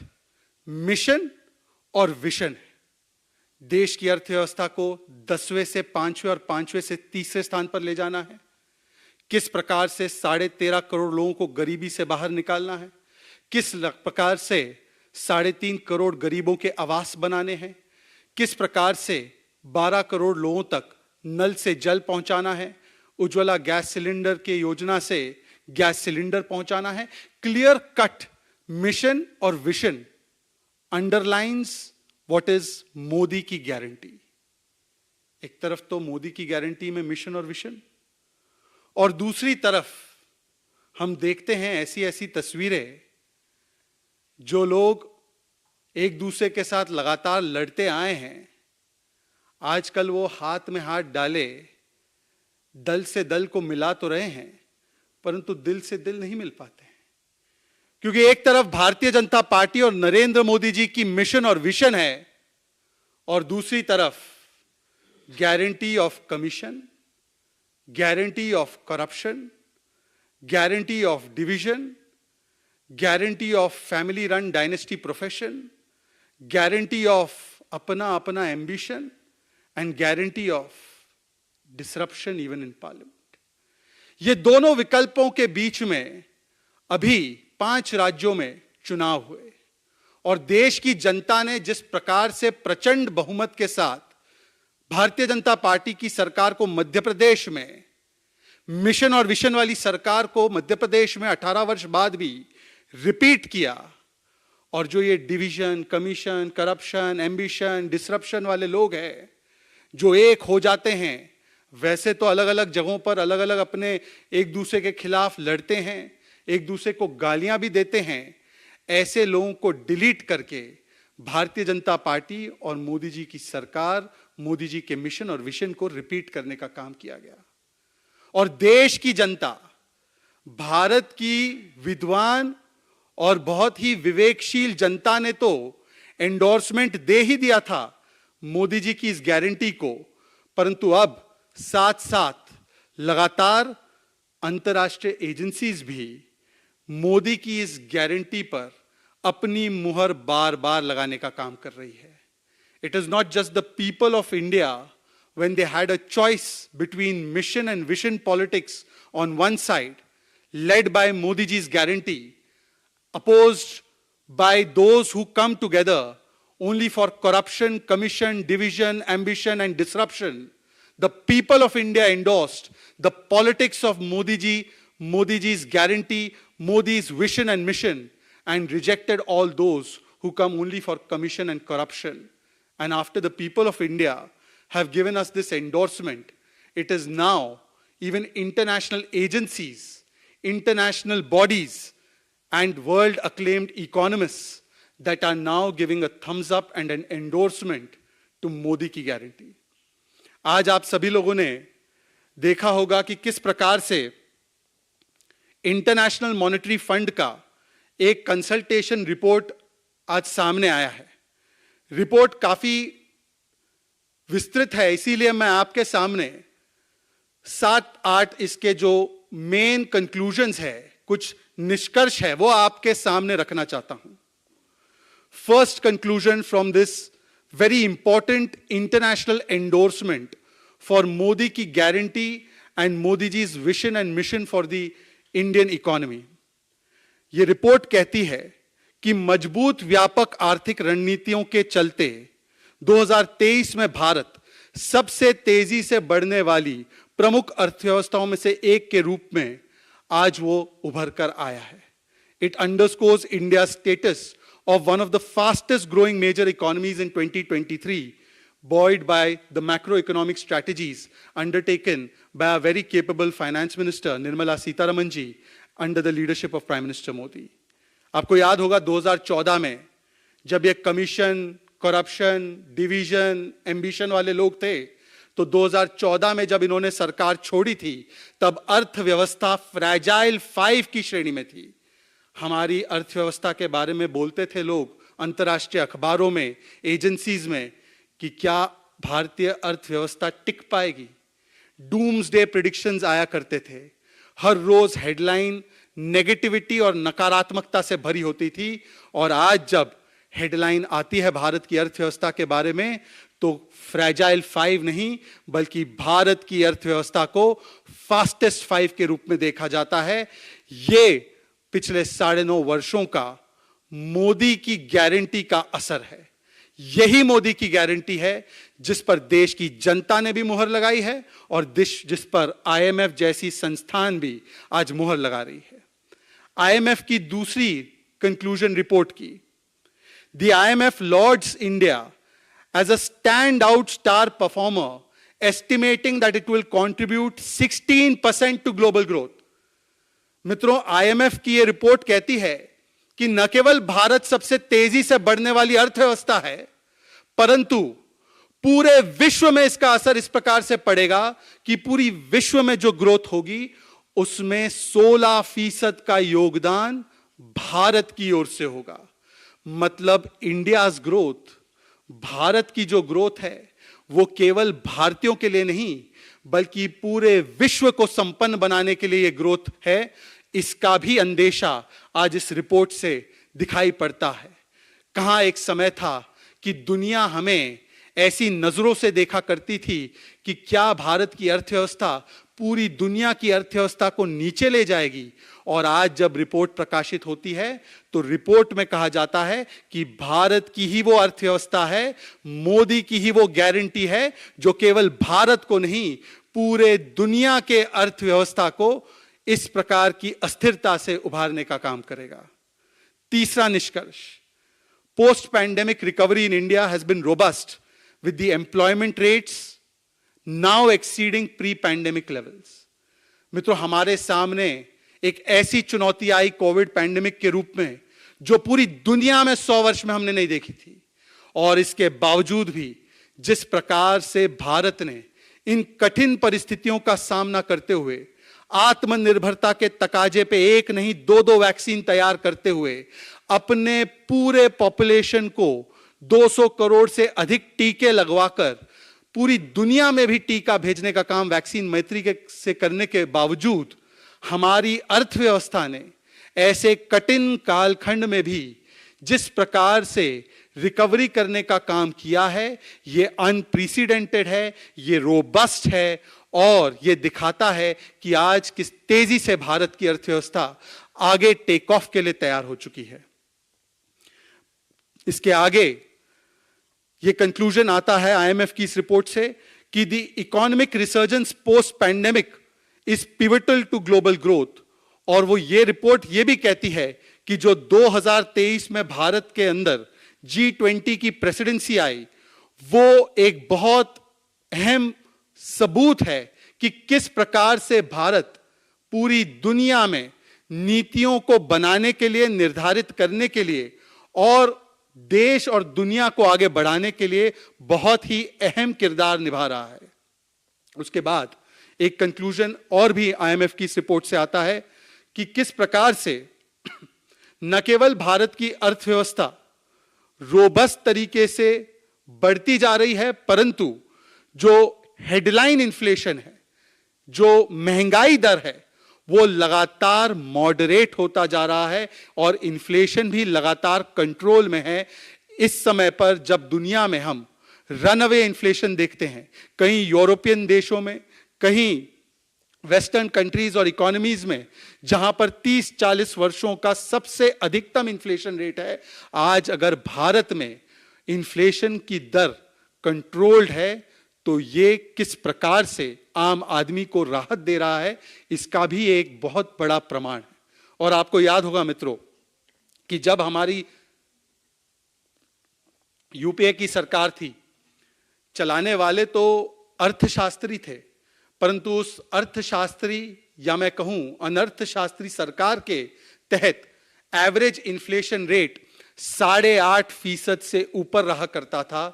मिशन और विशन है। देश की अर्थव्यवस्था को 10वें से 5वें और 5वें से 3रे स्थान पर ले जाना है। किस प्रकार से 13.5 करोड़ लोगों को गरीबी से बाहर निकालना है, किस प्रकार से 3.5 करोड़ गरीबों के आवास बनाने हैं, किस प्रकार से 12 करोड़ लोगों तक नल से जल पहुंचाना है, उज्ज्वला गैस सिलेंडर के योजना से गैस सिलेंडर पहुंचाना है। क्लियर कट मिशन और vision underlines what is Modi की गारंटी। एक तरफ तो मोदी की गारंटी में मिशन और विशन, और दूसरी तरफ हम देखते हैं ऐसी ऐसी तस्वीरें जो लोग एक दूसरे के साथ लगातार लड़ते आए हैं, आजकल वो हाथ में हाथ डाले दल से दल को मिला तो रहे हैं, परंतु दिल से दिल नहीं मिल पाते हैं। क्योंकि एक तरफ भारतीय जनता पार्टी और नरेंद्र मोदी जी की मिशन और विशन है, और दूसरी तरफ guarantee of commission, guarantee of corruption, guarantee of division, guarantee of family run dynasty profession, guarantee of अपना अपना ambition, and guarantee of disruption even in parliament. ये दोनों विकल्पों के बीच में अभी 5 राज्यों में चुनाव हुए, और देश की जनता ने जिस प्रकार से प्रचंड बहुमत के साथ भारतीय जनता पार्टी की सरकार को मध्य प्रदेश में, मिशन और विशन वाली सरकार को मध्य प्रदेश में 18 वर्ष बाद भी रिपीट किया, और जो ये division, commission, corruption, ambition, disruption वाले लोग हैं जो एक हो जाते हैं, वैसे तो अलग अलग जगहों पर अलग अलग अपने एक दूसरे के खिलाफ लड़ते हैं, एक दूसरे को गालियां भी देते हैं, ऐसे लोगों को डिलीट करके भारतीय जनता पार्टी और मोदी जी की सरकार, मोदी जी के मिशन और विशन को रिपीट करने का काम किया गया। और देश की जनता, भारत की विद्वान और बहुत ही विवेकशील जनता ने तो एंडोर्समेंट दे ही दिया था मोदी जी की इस गारंटी को, परंतु अब साथ साथ लगातार अंतर्राष्ट्रीय एजेंसीज भी मोदी की इस गारंटी पर अपनी मुहर बार बार लगाने का काम कर रही है। It is not just the people of India when they had a choice between mission and vision politics on one side, led by Modi ji's guarantee, opposed by those who come together only for corruption, commission, division, ambition and disruption. The people of India endorsed the politics of Modi ji's guarantee, Modi's vision and mission, and rejected all those who come only for commission and corruption. And after the people of India have given us this endorsement, it is now even international agencies, international bodies, and world acclaimed economists that are now giving a thumbs up and an endorsement to Modi की guarantee. आज आप सभी लोगों ने देखा होगा कि किस प्रकार से इंटरनेशनल मॉनेटरी फंड का एक कंसल्टेशन रिपोर्ट आज सामने आया है। रिपोर्ट काफी विस्तृत है, इसीलिए मैं आपके सामने 7-8 इसके जो मेन कंक्लूजन्स है, कुछ निष्कर्ष है, वो आपके सामने रखना चाहता हूं। First conclusion from this very important international endorsement for Modi की guarantee and Modi ji's vision and mission for the Indian economy. ये रिपोर्ट कहती है कि मजबूत व्यापक आर्थिक रणनीतियों के चलते 2023 में भारत सबसे तेजी से बढ़ने वाली प्रमुख अर्थव्यवस्थाओं में से एक के रूप में आज वो उभर कर आया है। It underscores India's status of one of the fastest growing major economies in 2023, buoyed by the macroeconomic strategies undertaken by a very capable Finance Minister Nirmala Sitharaman ji under the leadership of Prime Minister Modi. आपको याद होगा 2014 में जब ये commission, corruption, division, ambition वाले लोग थे, तो 2014 में जब इन्होंने सरकार छोड़ी थी तब अर्थव्यवस्था फ्रैजाइल 5 की श्रेणी में थी। हमारी अर्थव्यवस्था के बारे में बोलते थे लोग अंतर्राष्ट्रीय अखबारों में, एजेंसीज में, कि क्या भारतीय अर्थव्यवस्था टिक पाएगी। डूम्सडे प्रेडिक्शंस आया करते थे, हर रोज हेडलाइन नेगेटिविटी और नकारात्मकता से भरी होती थी। और आज जब हेडलाइन आती है भारत की अर्थव्यवस्था के बारे में, तो फ्रैजाइल 5 नहीं बल्कि भारत की अर्थव्यवस्था को फास्टेस्ट 5 के रूप में देखा जाता है। ये पिछले 9.5 वर्षों का मोदी की गारंटी का असर है। यही मोदी की गारंटी है जिस पर देश की जनता ने भी मुहर लगाई है और जिस पर IMF जैसी संस्थान भी आज मुहर लगा रही है। IMF की दूसरी कंक्लूजन रिपोर्ट की, The IMF lauds India as a standout star performer, estimating that it will contribute 16% to global growth. मित्रों, IMF की यह रिपोर्ट कहती है कि न केवल भारत सबसे तेजी से बढ़ने वाली अर्थव्यवस्था है, परंतु पूरे विश्व में इसका असर इस प्रकार से पड़ेगा कि पूरी विश्व में जो ग्रोथ होगी उसमें 16% का योगदान भारत की ओर से होगा। मतलब इंडियाज ग्रोथ, भारत की जो ग्रोथ है वो केवल भारतीयों के लिए नहीं बल्कि पूरे विश्व को संपन्न बनाने के लिए ये ग्रोथ है। इसका भी अंदेशा आज इस रिपोर्ट से दिखाई पड़ता है। कहां एक समय था कि दुनिया हमें ऐसी नजरों से देखा करती थी कि क्या भारत की अर्थव्यवस्था पूरी दुनिया की अर्थव्यवस्था को नीचे ले जाएगी, और आज जब रिपोर्ट प्रकाशित होती है तो रिपोर्ट में कहा जाता है कि भारत की ही वो अर्थव्यवस्था है, मोदी की ही वो गारंटी है जो केवल भारत को नहीं पूरे दुनिया के अर्थव्यवस्था को इस प्रकार की अस्थिरता से उभारने का काम करेगा। तीसरा निष्कर्ष, post pandemic recovery in India has been robust with the employment rates now exceeding pre-pandemic levels. मित्रों, हमारे सामने एक ऐसी चुनौती आई कोविड पैंडेमिक के रूप में जो पूरी दुनिया में 100 वर्ष में हमने नहीं देखी थी, और इसके बावजूद भी जिस प्रकार से भारत ने इन कठिन परिस्थितियों का सामना करते हुए आत्मनिर्भरता के तकाजे पे एक नहीं 2-2 वैक्सीन तैयार करते हुए अपने पूरे पॉपुलेशन को 200 करोड़ से अधिक टीके लगवाकर पूरी दुनिया में भी टीका भेजने का काम वैक्सीन मैत्री से करने के बावजूद हमारी अर्थव्यवस्था ने ऐसे कठिन कालखंड में भी जिस प्रकार से रिकवरी करने का काम किया है, ये अनप्रेसिडेंटेड है, ये रोबस्ट है, और ये दिखाता है कि आज किस तेजी से भारत की अर्थव्यवस्था आगे टेक ऑफ के लिए तैयार हो चुकी है। इसके आगे ये कंक्लूजन आता है IMF की इस रिपोर्ट से कि the economic resurgence post pandemic is pivotal to global growth, और वो ये रिपोर्ट ये भी कहती है कि जो 2023 में भारत के अंदर G20 की प्रेसिडेंसी आई, वो एक बहुत अहम सबूत है कि किस प्रकार से भारत पूरी दुनिया में नीतियों को बनाने के लिए, निर्धारित करने के लिए और देश और दुनिया को आगे बढ़ाने के लिए बहुत ही अहम किरदार निभा रहा है। उसके बाद एक कंक्लूजन और भी IMF की इस रिपोर्ट से आता है कि किस प्रकार से न केवल भारत की अर्थव्यवस्था रोबस्ट तरीके से बढ़ती जा रही है, परंतु जो हेडलाइन इन्फ्लेशन है, जो महंगाई दर है, वो लगातार मॉडरेट होता जा रहा है और इन्फ्लेशन भी लगातार कंट्रोल में है। इस समय पर जब दुनिया में हम रनअवे इन्फ्लेशन देखते हैं, कहीं यूरोपियन देशों में, कहीं वेस्टर्न कंट्रीज और इकोनॉमीज में जहां पर 30-40 वर्षों का सबसे अधिकतम इन्फ्लेशन रेट है, आज अगर भारत में इन्फ्लेशन की दर कंट्रोल्ड है तो ये किस प्रकार से आम आदमी को राहत दे रहा है, इसका भी एक बहुत बड़ा प्रमाण है। और आपको याद होगा मित्रों कि जब हमारी यूपीए की सरकार थी, चलाने वाले तो अर्थशास्त्री थे, परंतु उस अर्थशास्त्री या मैं कहूं अनर्थशास्त्री सरकार के तहत एवरेज इन्फ्लेशन रेट 8.5% से ऊपर रहा करता था,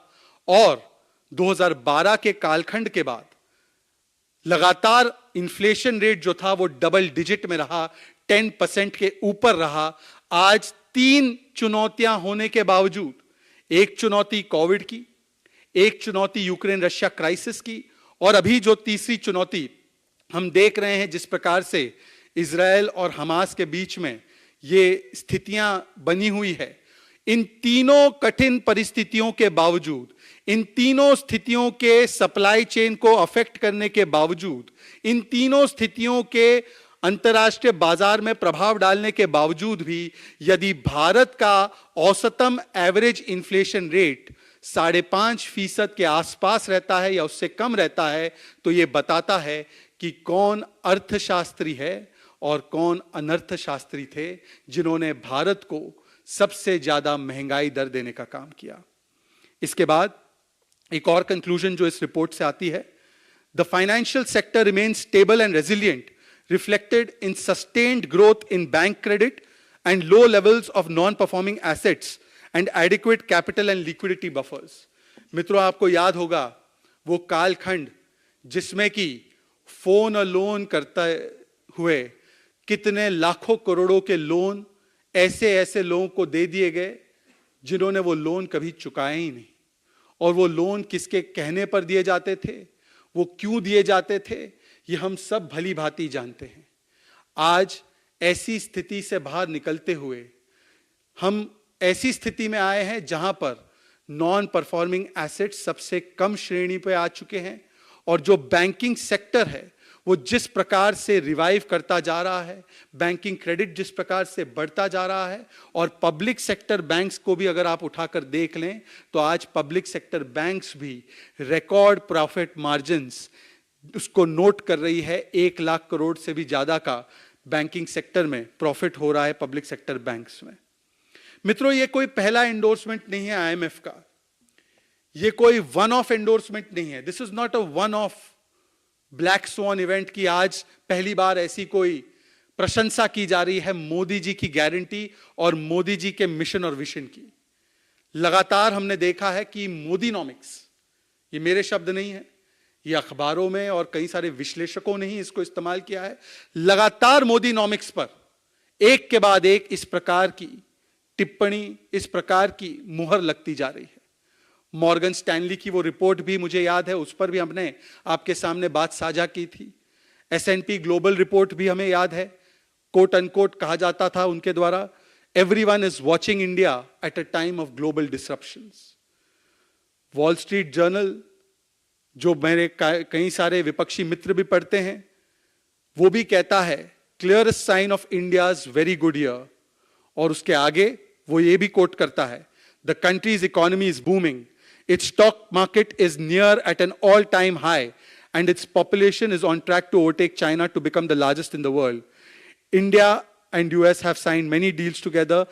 और 2012 के कालखंड के बाद लगातार इन्फ्लेशन रेट जो था वो डबल डिजिट में रहा, 10% के ऊपर रहा। आज 3 चुनौतियां होने के बावजूद, एक चुनौती कोविड की, एक चुनौती यूक्रेन रशिया क्राइसिस की, और अभी जो तीसरी चुनौती हम देख रहे हैं जिस प्रकार से इजराइल और हमास के बीच में ये स्थितियां बनी हुई है, इन तीनों कठिन परिस्थितियों के बावजूद, इन तीनों स्थितियों के सप्लाई चेन को अफेक्ट करने के बावजूद, इन तीनों स्थितियों के अंतर्राष्ट्रीय बाजार में प्रभाव डालने के बावजूद भी यदि भारत का औसतम एवरेज इन्फ्लेशन रेट 5.5% के आसपास रहता है या उससे कम रहता है, तो यह बताता है कि कौन अर्थशास्त्री है और कौन अनर्थशास्त्री थे जिन्होंने भारत को सबसे ज्यादा महंगाई दर देने का काम किया। इसके बाद एक और कंक्लूजन जो इस रिपोर्ट से आती है, the financial sector remains stable and resilient, reflected in sustained growth in bank credit and low levels of non-performing assets and adequate capital and liquidity buffers. मित्रों, आपको याद होगा वो कालखंड जिसमें कि फोन और लोन करते हुए कितने लाखों करोड़ों के लोन ऐसे ऐसे लोगों को दे दिए गए जिन्होंने वो लोन कभी चुकाए ही नहीं, और वो लोन किसके कहने पर दिए जाते थे, वो क्यों दिए जाते थे, ये हम सब भली भांति जानते हैं। आज ऐसी स्थिति से बाहर निकलते हुए हम ऐसी स्थिति में आए हैं जहां पर नॉन परफॉर्मिंग एसेट्स सबसे कम श्रेणी पे आ चुके हैं, और जो बैंकिंग सेक्टर है वो जिस प्रकार से रिवाइव करता जा रहा है, बैंकिंग क्रेडिट जिस प्रकार से बढ़ता जा रहा है, और पब्लिक सेक्टर बैंक्स को भी अगर आप उठाकर देख लें तो आज पब्लिक सेक्टर बैंक्स भी रिकॉर्ड प्रॉफिट मार्जिन्स उसको नोट कर रही है। 1 लाख करोड़ से भी ज्यादा का बैंकिंग सेक्टर में प्रॉफिट हो रहा है पब्लिक सेक्टर बैंक्स में। मित्रों, ये कोई पहला एंडोर्समेंट नहीं है आईएमएफ का, ये कोई वन ऑफ एंडोर्समेंट नहीं है। This is not a one of black sworn event की आज पहली बार ऐसी कोई प्रशंसा की जा रही है मोदी जी की गारंटी और मोदी जी के मिशन और विजन की। लगातार हमने देखा है कि मोदीनॉमिक्स, ये मेरे शब्द नहीं है, ये अखबारों में और कई सारे विश्लेषकों ने ही इसको इस्तेमाल किया है। लगातार मोदीनॉमिक्स पर एक के बाद एक इस प्रकार की टिप्पणी, इस प्रकार की मुहर लगती जा रही है। मॉर्गन स्टैनली की वो रिपोर्ट भी मुझे याद है, उस पर भी हमने आपके सामने बात साझा की थी। S&P ग्लोबल रिपोर्ट भी हमें याद है, कोट अनकोट कहा जाता था उनके द्वारा, everyone is watching India at a time of global disruptions. Wall street journal, जो मेरे कई सारे विपक्षी मित्र भी पढ़ते हैं, वो भी कहता है clearest sign of India's very good year, और उसके आगे वो ये भी कोट करता है, the country's economy is booming, its stock market is near at an all-time high, and its population is on track to overtake China to become the largest in the world. India and US have signed many deals together,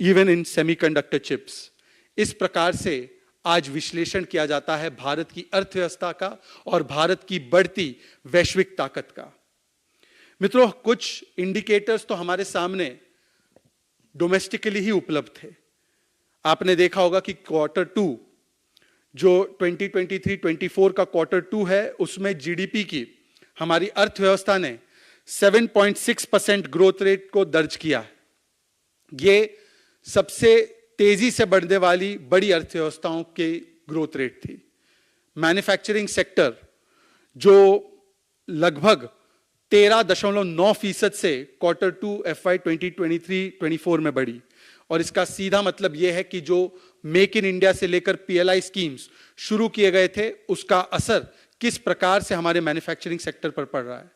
even in semiconductor chips. इस प्रकार से आज विश्लेषण किया जाता है भारत की अर्थव्यवस्था का और भारत की बढ़ती वैश्विक ताकत का। मित्रों, कुछ इंडिकेटर्स तो हमारे सामने डोमेस्टिकली ही उपलब्ध थे। आपने देखा होगा कि Q2 जो 2023-24 का Q2 है, उसमें जीडीपी की हमारी अर्थव्यवस्था ने 7.6% ग्रोथ रेट को दर्ज किया है। ये सबसे तेजी से बढ़ने वाली बड़ी अर्थव्यवस्थाओं की ग्रोथ रेट थी। मैन्युफैक्चरिंग सेक्टर जो लगभग 13.9% से Q2 FY 2023-24 में बढ़ी, और इसका सीधा मतलब यह है कि जो मेक इन इंडिया से लेकर PLI स्कीम्स शुरू किए गए थे, उसका असर किस प्रकार से हमारे मैन्युफैक्चरिंग सेक्टर पर पड़ रहा है।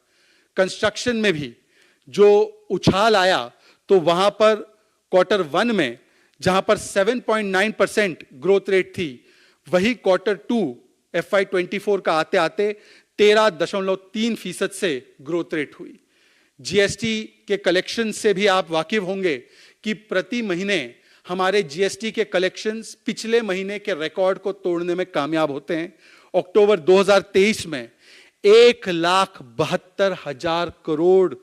कंस्ट्रक्शन में भी जो उछाल आया, तो वहां पर Q1 में जहां पर 7.9% ग्रोथ रेट थी, वही Q2 FY 24 का आते आते 13.3% से ग्रोथ रेट हुई। जीएसटी के कलेक्शन से भी आप वाकिफ होंगे कि प्रति महीने हमारे जीएसटी के कलेक्शंस पिछले महीने के रिकॉर्ड को तोड़ने में कामयाब होते हैं। अक्टूबर 2023 में 1,72,000 करोड़,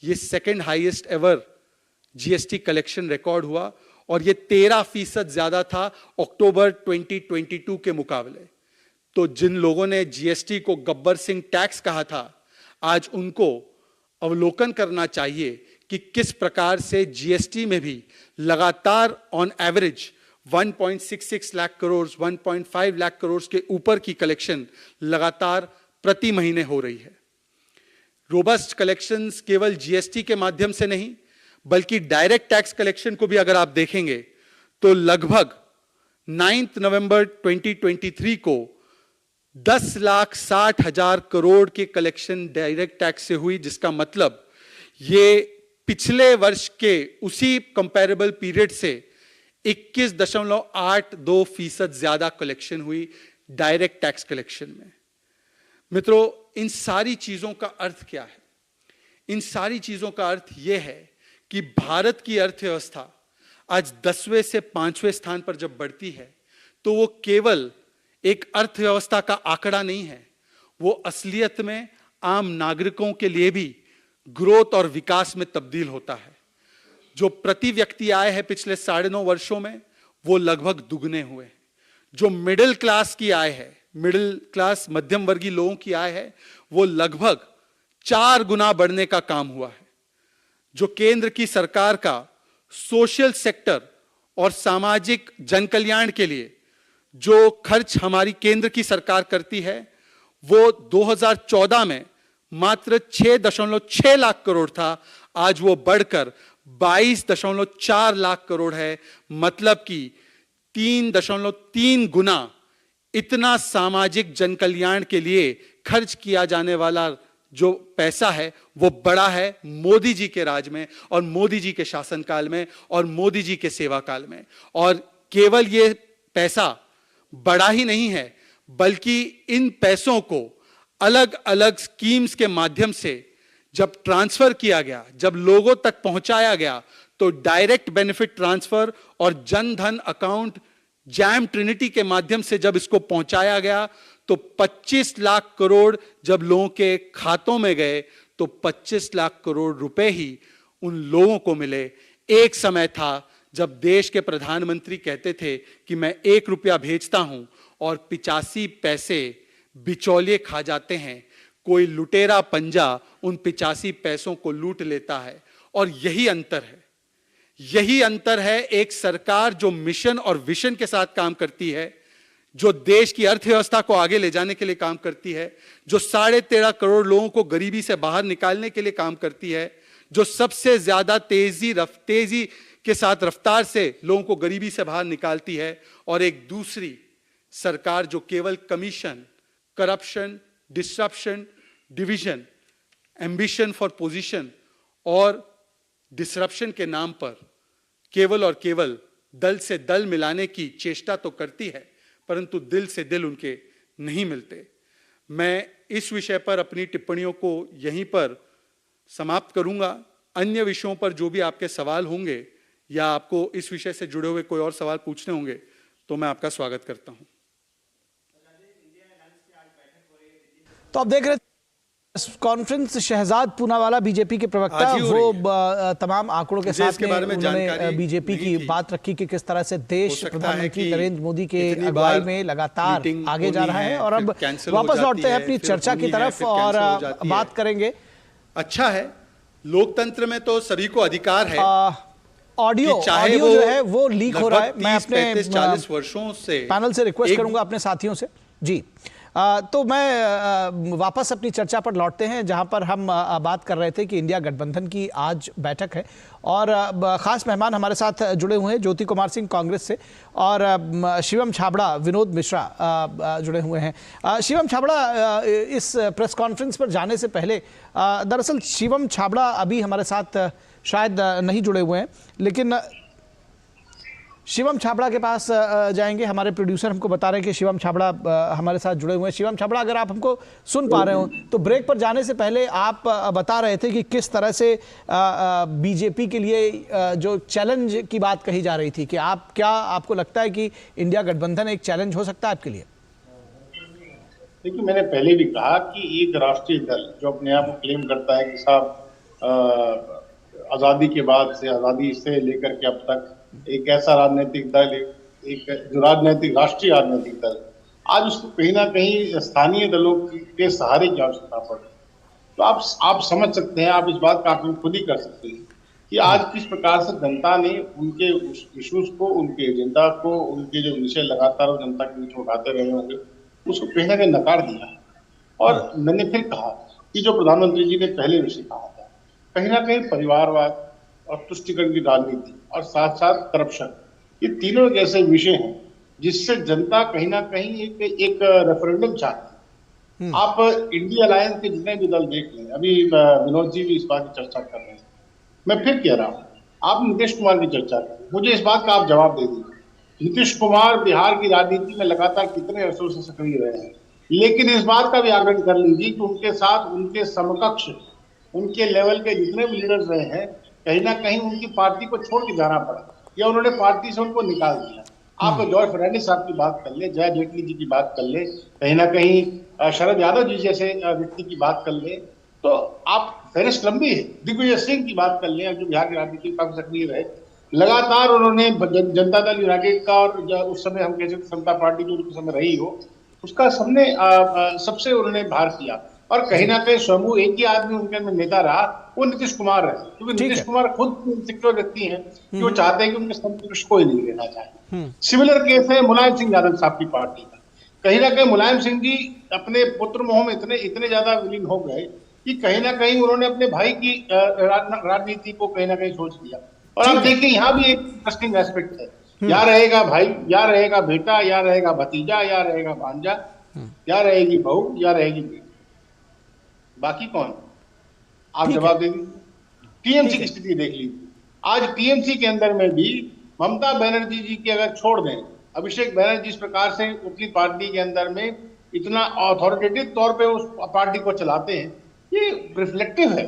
ये second highest ever GST collection record हुआ, और ये 13% ज्यादा था अक्टूबर 2022 के मुकाबले। तो जिन लोगों ने जीएसटी को गब्बर सिंह टैक्स कहा था, आज उनको अवलोकन करना चाहिए कि किस प्रकार से जीएसटी में भी लगातार ऑन एवरेज 1.66 लाख करोड़, 1.5 लाख करोड़ के ऊपर की कलेक्शन लगातार प्रति महीने हो रही है। रोबस्ट कलेक्शंस केवल जीएसटी के माध्यम से नहीं बल्कि डायरेक्ट टैक्स कलेक्शन को भी अगर आप देखेंगे तो लगभग 9 नवंबर 2023 को 10,60,000 करोड़ के कलेक्शन डायरेक्ट टैक्स से हुई, जिसका मतलब ये पिछले वर्ष के उसी कंपैरेबल पीरियड से 21.82% ज्यादा कलेक्शन हुई डायरेक्ट टैक्स कलेक्शन में। मित्रों, इन सारी चीजों का अर्थ क्या है? इन सारी चीजों का अर्थ यह है कि भारत की अर्थव्यवस्था आज 10वें से 5वें स्थान पर जब बढ़ती है तो वो केवल एक अर्थव्यवस्था का आंकड़ा नहीं है, वो असलियत में आम नागरिकों के लिए भी ग्रोथ और विकास में तब्दील होता है। जो प्रति व्यक्ति आय है पिछले 9.5 वर्षों में वो लगभग दुगने हुए। जो मिडिल क्लास की आय है, मिडिल क्लास मध्यम वर्गीय लोगों की आय है, वो लगभग 4 गुना बढ़ने का काम हुआ है। जो केंद्र की सरकार का सोशल सेक्टर और सामाजिक जनकल्याण के लिए जो खर्च हमारी केंद्र की सरकार करती है वो 2014 में मात्र 6.6 लाख करोड़ था, आज वो बढ़कर 22.4 लाख करोड़ है। मतलब कि 3.3 गुना इतना सामाजिक जनकल्याण के लिए खर्च किया जाने वाला जो पैसा है वो बड़ा है मोदी जी के राज में और मोदी जी के शासनकाल में और मोदी जी के सेवा काल में। और केवल ये पैसा बड़ा ही नहीं है बल्कि इन पैसों को अलग अलग स्कीम्स के माध्यम से जब ट्रांसफर किया गया, जब लोगों तक पहुंचाया गया, तो डायरेक्ट बेनिफिट ट्रांसफर और Jan Dhan account jam Trinity के माध्यम से जब इसको पहुंचाया गया तो 25 लाख करोड़ जब लोगों के खातों में गए तो 25 लाख करोड़ रुपए ही उन लोगों को मिले। एक समय था जब देश के प्रधानमंत्री कहते थे कि मैं 1 रुपया भेजता हूं और 85 पैसे बिचौलिए खा जाते हैं। कोई लुटेरा पंजा उन 85 पैसों को लूट लेता है। और यही अंतर है, यही अंतर है एक सरकार जो मिशन और विजन के साथ काम करती है, जो देश की अर्थव्यवस्था को आगे ले जाने के लिए काम करती है, जो 13.5 करोड़ लोगों को गरीबी से बाहर निकालने के लिए काम करती है, जो सबसे ज्यादा तेजी के साथ रफ्तार से लोगों को गरीबी से बाहर निकालती है, और एक दूसरी सरकार जो केवल commission, corruption, disruption, division, ambition for position और डिसरप्शन के नाम पर केवल और केवल दल से दल मिलाने की चेष्टा तो करती है परंतु दिल से दिल उनके नहीं मिलते। मैं इस विषय पर अपनी टिप्पणियों को यहीं पर समाप्त करूंगा। अन्य विषयों पर जो भी आपके सवाल होंगे या आपको इस विषय से जुड़े हुए कोई और सवाल पूछने होंगे तो मैं आपका स्वागत करता हूं। तो आप देख रहे कॉन्फ्रेंस, शहजाद पूनावाला बीजेपी के प्रवक्ता, वो तमाम आंकड़ों के साथ में उन्होंने बीजेपी की बात रखी कि किस तरह से देश प्रधानमंत्री नरेंद्र मोदी के अगुवाई में लगातार आगे जा रहा है। और अब वापस लौटते हैं अपनी चर्चा की तरफ और बात करेंगे। अच्छा है, लोकतंत्र में तो सभी को अधिकार है। ऑडियो जो है वो लीक हो रहा है। मैं अपने 40 वर्षों से पैनल से रिक्वेस्ट करूंगा अपने साथियों से जी। तो मैं वापस अपनी चर्चा पर लौटते हैं जहां पर हम बात कर रहे थे कि इंडिया गठबंधन की आज बैठक है और ख़ास मेहमान हमारे साथ जुड़े हुए हैं, ज्योति कुमार सिंह कांग्रेस से और शिवम छाबड़ा, विनोद मिश्रा जुड़े हुए हैं। शिवम छाबड़ा, इस प्रेस कॉन्फ्रेंस पर जाने से पहले दरअसल शिवम छाबड़ा अभी हमारे साथ शायद नहीं जुड़े हुए हैं, लेकिन शिवम छाबड़ा के पास जाएंगे। हमारे प्रोड्यूसर हमको बता रहे हैं कि शिवम छाबड़ा हमारे साथ जुड़े हुए हैं। शिवम छाबड़ा, अगर आप हमको सुन पा रहे हो तो ब्रेक पर जाने से पहले आप बता रहे थे कि किस तरह से बीजेपी के लिए जो चैलेंज की बात कही जा रही थी कि आपको लगता है कि इंडिया गठबंधन एक चैलेंज हो सकता है आपके लिए? देखिए, मैंने पहले भी कहा कि एक राष्ट्रीय दल जो अपने आप को क्लेम करता है कि साहब आज़ादी के बाद से, आज़ादी से लेकर के अब तक एक ऐसा राजनीतिक दल, एक जो राजनीतिक राष्ट्रीय राजनीतिक दल, आज उसको कहीं ना कहीं स्थानीय दलों के सहारे की आवश्यकता पड़े। तो आप समझ सकते हैं, आप इस बात का आकलन खुद ही कर सकते हैं कि आज किस प्रकार से जनता ने उनके इश्यूज को, उनके एजेंडा को, उनके जो विषय लगातार जनता के बीच में उठाते रहे होंगे उसको कहीं ना कहीं नकार दिया। और मैंने फिर कहा कि जो प्रधानमंत्री जी ने पहले विषय कहा था, कहीं ना कहीं परिवारवाद और तुष्टिकरण की राजनीति और साथ साथ करप्शन, ये तीनों एक ऐसे विषय हैं जिससे जनता कहीं ना कहीं एक रेफरेंडम चाहती है। आप इंडिया अलायंस के जितने भी दल देख लें, अभी विनोद जी भी इस बात की चर्चा कर रहे हैं, मैं फिर कह रहा हूँ, आप नीतीश कुमार की चर्चा करें, मुझे इस बात का आप जवाब दे दीजिए। नीतीश कुमार बिहार की राजनीति में लगातार कितने वर्षों से सक्रिय रहे हैं, लेकिन इस बात का भी आकलन कर लीजिए कि उनके साथ उनके समकक्ष, उनके लेवल के जितने भी लीडर्स रहे हैं, कहीं ना कहीं उनकी पार्टी को छोड़ के जाना पड़ा या उन्होंने पार्टी से उनको निकाल दिया। आप जॉर्ज फर्नांडिस साहब की बात कर ले, जय जेटली जी की बात कर ले, कहीं ना कहीं शरद यादव जी जैसे व्यक्ति की बात कर ले, तो आप फहरिस्त लंबी है। दिग्विजय सिंह की बात कर लें, जो बिहार की राजनीति में काफी सक्रिय रहे, लगातार उन्होंने जनता दल यूनाइटेड का और उस समय हम कह सकते समता पार्टी जो उस समय रही हो, उसका सबसे उन्होंने भार किया। और कहीं ना कहीं स्वयं एक ही आदमी उनके अंदर नेता रहा, वो नीतीश कुमार रहे, क्योंकि नीतीश कुमार खुद सिक्योर व्यक्ति हैं कि वो चाहते हैं कि उनके संतुष्ट कोई नहीं रहना चाहे। सिमिलर केस है मुलायम सिंह यादव साहब की पार्टी का। कहीं ना कहीं मुलायम सिंह जी अपने पुत्र मोह में इतने ज्यादा विलीन हो गए कि कहीं ना कहीं उन्होंने अपने भाई की राजनीति को कहीं ना कहीं सोच लिया। और आप देखिए यहाँ भी एक इंटरेस्टिंग एस्पेक्ट है, या रहेगा भाई, या रहेगा बेटा, या रहेगा भतीजा, या रहेगा भांजा, या रहेगी बहू, या रहेगी बेटी, बाकी कौन? आप जवाब दे दीजिए। टीएमसी की स्थिति देख लीजिए, आज टीएमसी के अंदर में भी ममता बनर्जी जी की अगर छोड़ दें, अभिषेक बनर्जी जिस प्रकार से अपनी पार्टी के अंदर में इतना अथॉरिटेटिव तौर पे उस पार्टी को चलाते हैं, ये रिफ्लेक्टिव है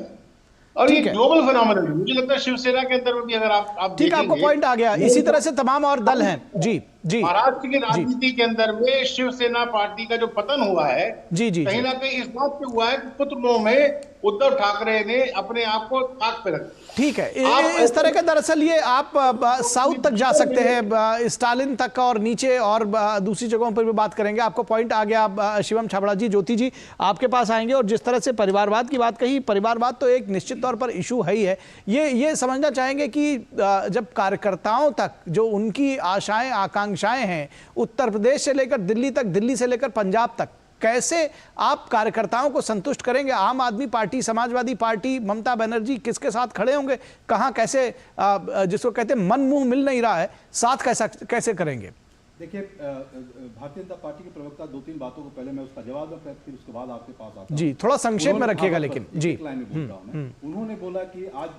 और ये ग्लोबल फिनोमेनन है। मुझे लगता है शिवसेना के अंदर में भी अगर आप ठीक है, आपको पॉइंट आ गया। इसी तरह से तमाम और दल हैं। जी जी, महाराष्ट्र की राजनीति के अंदर में शिवसेना पार्टी का जो पतन हुआ है, कहीं ना कहीं इस बात पे हुआ है कि पुत्र मोह में उद्धव ठाकरे ने अपने आप को ताक पे रख दिया। ठीक है, इस तरह का दरअसल ये आप साउथ तक जा सकते हैं, स्टालिन तक और नीचे और दूसरी जगहों पर भी बात करेंगे। आपको पॉइंट आ गया। शिवम छाबड़ा जी, ज्योति जी आपके पास आएंगे। और जिस तरह से परिवारवाद की बात कही, परिवारवाद तो एक निश्चित तौर पर इशू है ही है। ये समझना चाहेंगे कि जब कार्यकर्ताओं तक जो उनकी आशाएं आकांक्षाएं हैं, उत्तर प्रदेश से लेकर दिल्ली तक, दिल्ली से लेकर पंजाब तक, कैसे आप कार्यकर्ताओं को संतुष्ट करेंगे? आम आदमी पार्टी, समाजवादी पार्टी, ममता बनर्जी किसके साथ खड़े होंगे? कहां कैसे, जिसको कहते हैं मन मुंह मिल नहीं रहा है, साथ कैसे करेंगे? देखिए, भारतीय जनता पार्टी के प्रवक्ता 2-3 बातों को पहले मैं उसका जवाब दूं, फिर उसके बाद आपके पास आता हूं। जी, थोड़ा संक्षेप में रखिएगा लेकिन। जी, लाइन में बोल रहा हूं मैं। उन्होंने बोला कि आज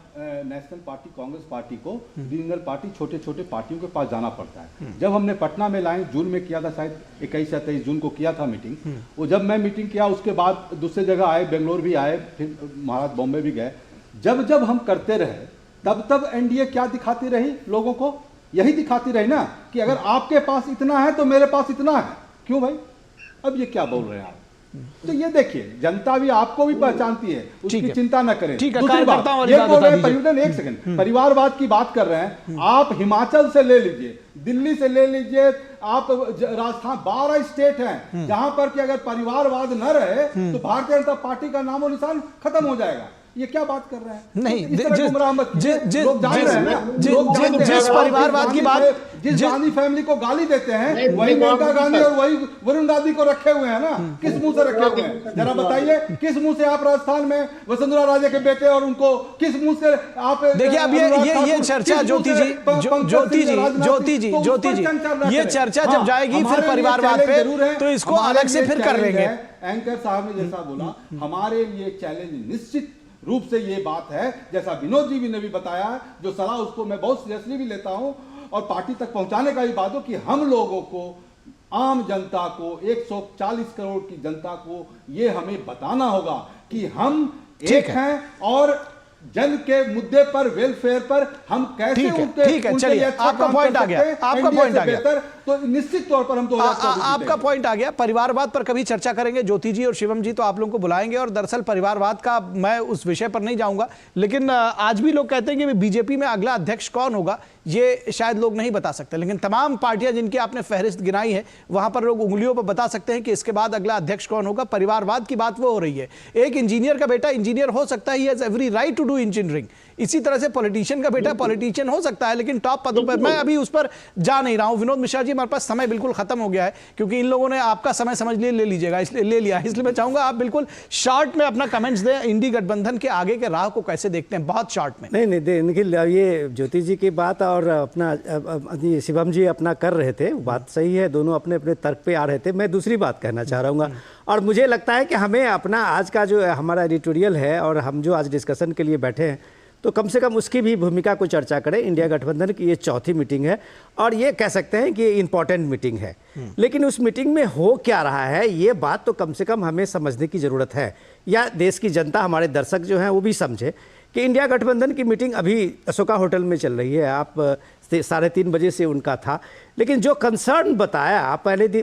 नेशनल पार्टी, कांग्रेस पार्टी को रीजनल पार्टी, छोटे छोटे पार्टियों के पास जाना पड़ता है। जब हमने पटना में लाइन जून में किया था, शायद 21 या 23 जून को किया था मीटिंग, वो जब मैं मीटिंग किया उसके बाद दूसरे जगह आए, बेंगलोर भी आए, फिर महाराष्ट्र बॉम्बे भी गए। जब हम करते रहे, तब एनडीए क्या दिखाती रही लोगों को? यही दिखाती रही ना कि अगर आपके पास इतना है तो मेरे पास इतना है। क्यों भाई, अब ये क्या बोल रहे हैं आप? तो ये देखिए, जनता भी आपको भी पहचानती है, उसकी चिंता न करें। दूसरी बात, ये बोल रहे हैं परिवर्तन, एक सेकंड, परिवारवाद की बात कर रहे हैं आप। हिमाचल से ले लीजिए, दिल्ली से ले लीजिए, आप राजस्थान, 12 स्टेट हैं जहां पर कि अगर परिवारवाद न रहे तो भारतीय जनता पार्टी का नामो निशान खत्म हो जाएगा। ये क्या बात कर रहे हैं? नहीं, जिस परिवारवाद की बात, जिस गांधी फैमिली को गाली देते हैं, वही मेनका गांधी और वही वरुण गांधी को रखे हुए हैं ना। किस मुंह से रखे हुए हैं? जरा बताइए, किस मुंह से आप राजस्थान में वसुंधरा राजे के बेटे और उनको किस मुंह से आप? देखिए, अब ये चर्चा, ज्योति जी, ये चर्चा जब जाएगी फिर परिवारवाद पे, तो इसको अलग से फिर कर लेंगे। एंकर साहब ने जैसा बोला, हमारे लिए चैलेंज निश्चित रूप से ये बात है, जैसा विनोद जी ने भी बताया, जो सलाह उसको मैं बहुत सीरियसली भी लेता हूं और पार्टी तक पहुंचाने का भी बात हो कि हम लोगों को, आम जनता को, 140 करोड़ की जनता को ये हमें बताना होगा कि हम एक हैं और जन के मुद्दे पर, वेलफेयर पर हम कैसे ठीक है, चलिए, आपका पॉइंट आ गया, आपका पॉइंट आ गया। तो निश्चित तौर पर हम तो आपका पॉइंट आ गया। परिवारवाद पर कभी चर्चा करेंगे। ज्योति जी और शिवम जी तो आप लोगों को बुलाएंगे, और दरअसल परिवारवाद का मैं उस विषय पर नहीं जाऊंगा, लेकिन आज भी लोग कहते हैं कि बीजेपी में अगला अध्यक्ष कौन होगा, ये शायद लोग नहीं बता सकते, लेकिन तमाम पार्टियां जिनकी आपने फहरिस्त गिनाई है वहां पर लोग उंगलियों पर बता सकते हैं कि इसके बाद अगला अध्यक्ष कौन होगा। परिवारवाद की बात वो हो रही है, एक इंजीनियर का बेटा इंजीनियर हो सकता है, he has every right to do engineering. इसी तरह से पॉलिटिशियन का बेटा पॉलिटिशियन हो सकता है, लेकिन टॉप पदों पर मैं अभी उस पर जा नहीं रहा हूं। विनोद मिश्रा जी, हमारे पास समय बिल्कुल खत्म हो गया है, क्योंकि इन लोगों ने आपका समय समझ लिए ले लीजिएगा, इसलिए ले लिया, इसलिए मैं चाहूंगा आप बिल्कुल शॉर्ट में अपना कमेंट्स दें, इंडी गठबंधन के आगे के राह को कैसे देखते हैं, बहुत शॉर्ट में। नहीं निखिल, ये ज्योति जी की बात और अपना शिवम जी अपना कर रहे थे, बात सही है, दोनों अपने अपने तर्क पे आ रहे थे। मैं दूसरी बात कहना चाह रहा हूँ, और मुझे लगता है कि हमें अपना आज का जो हमारा एडिटोरियल है और हम जो आज डिस्कशन के लिए बैठे हैं, तो कम से कम उसकी भी भूमिका को चर्चा करें। इंडिया गठबंधन की ये चौथी मीटिंग है और ये कह सकते हैं कि ये इंपॉर्टेंट मीटिंग है, लेकिन उस मीटिंग में हो क्या रहा है ये बात तो कम से कम हमें समझने की ज़रूरत है, या देश की जनता, हमारे दर्शक जो हैं वो भी समझे कि इंडिया गठबंधन की मीटिंग अभी अशोका होटल में चल रही है। आप 3:30 बजे से उनका था, लेकिन जो कंसर्न बताया, आप पहले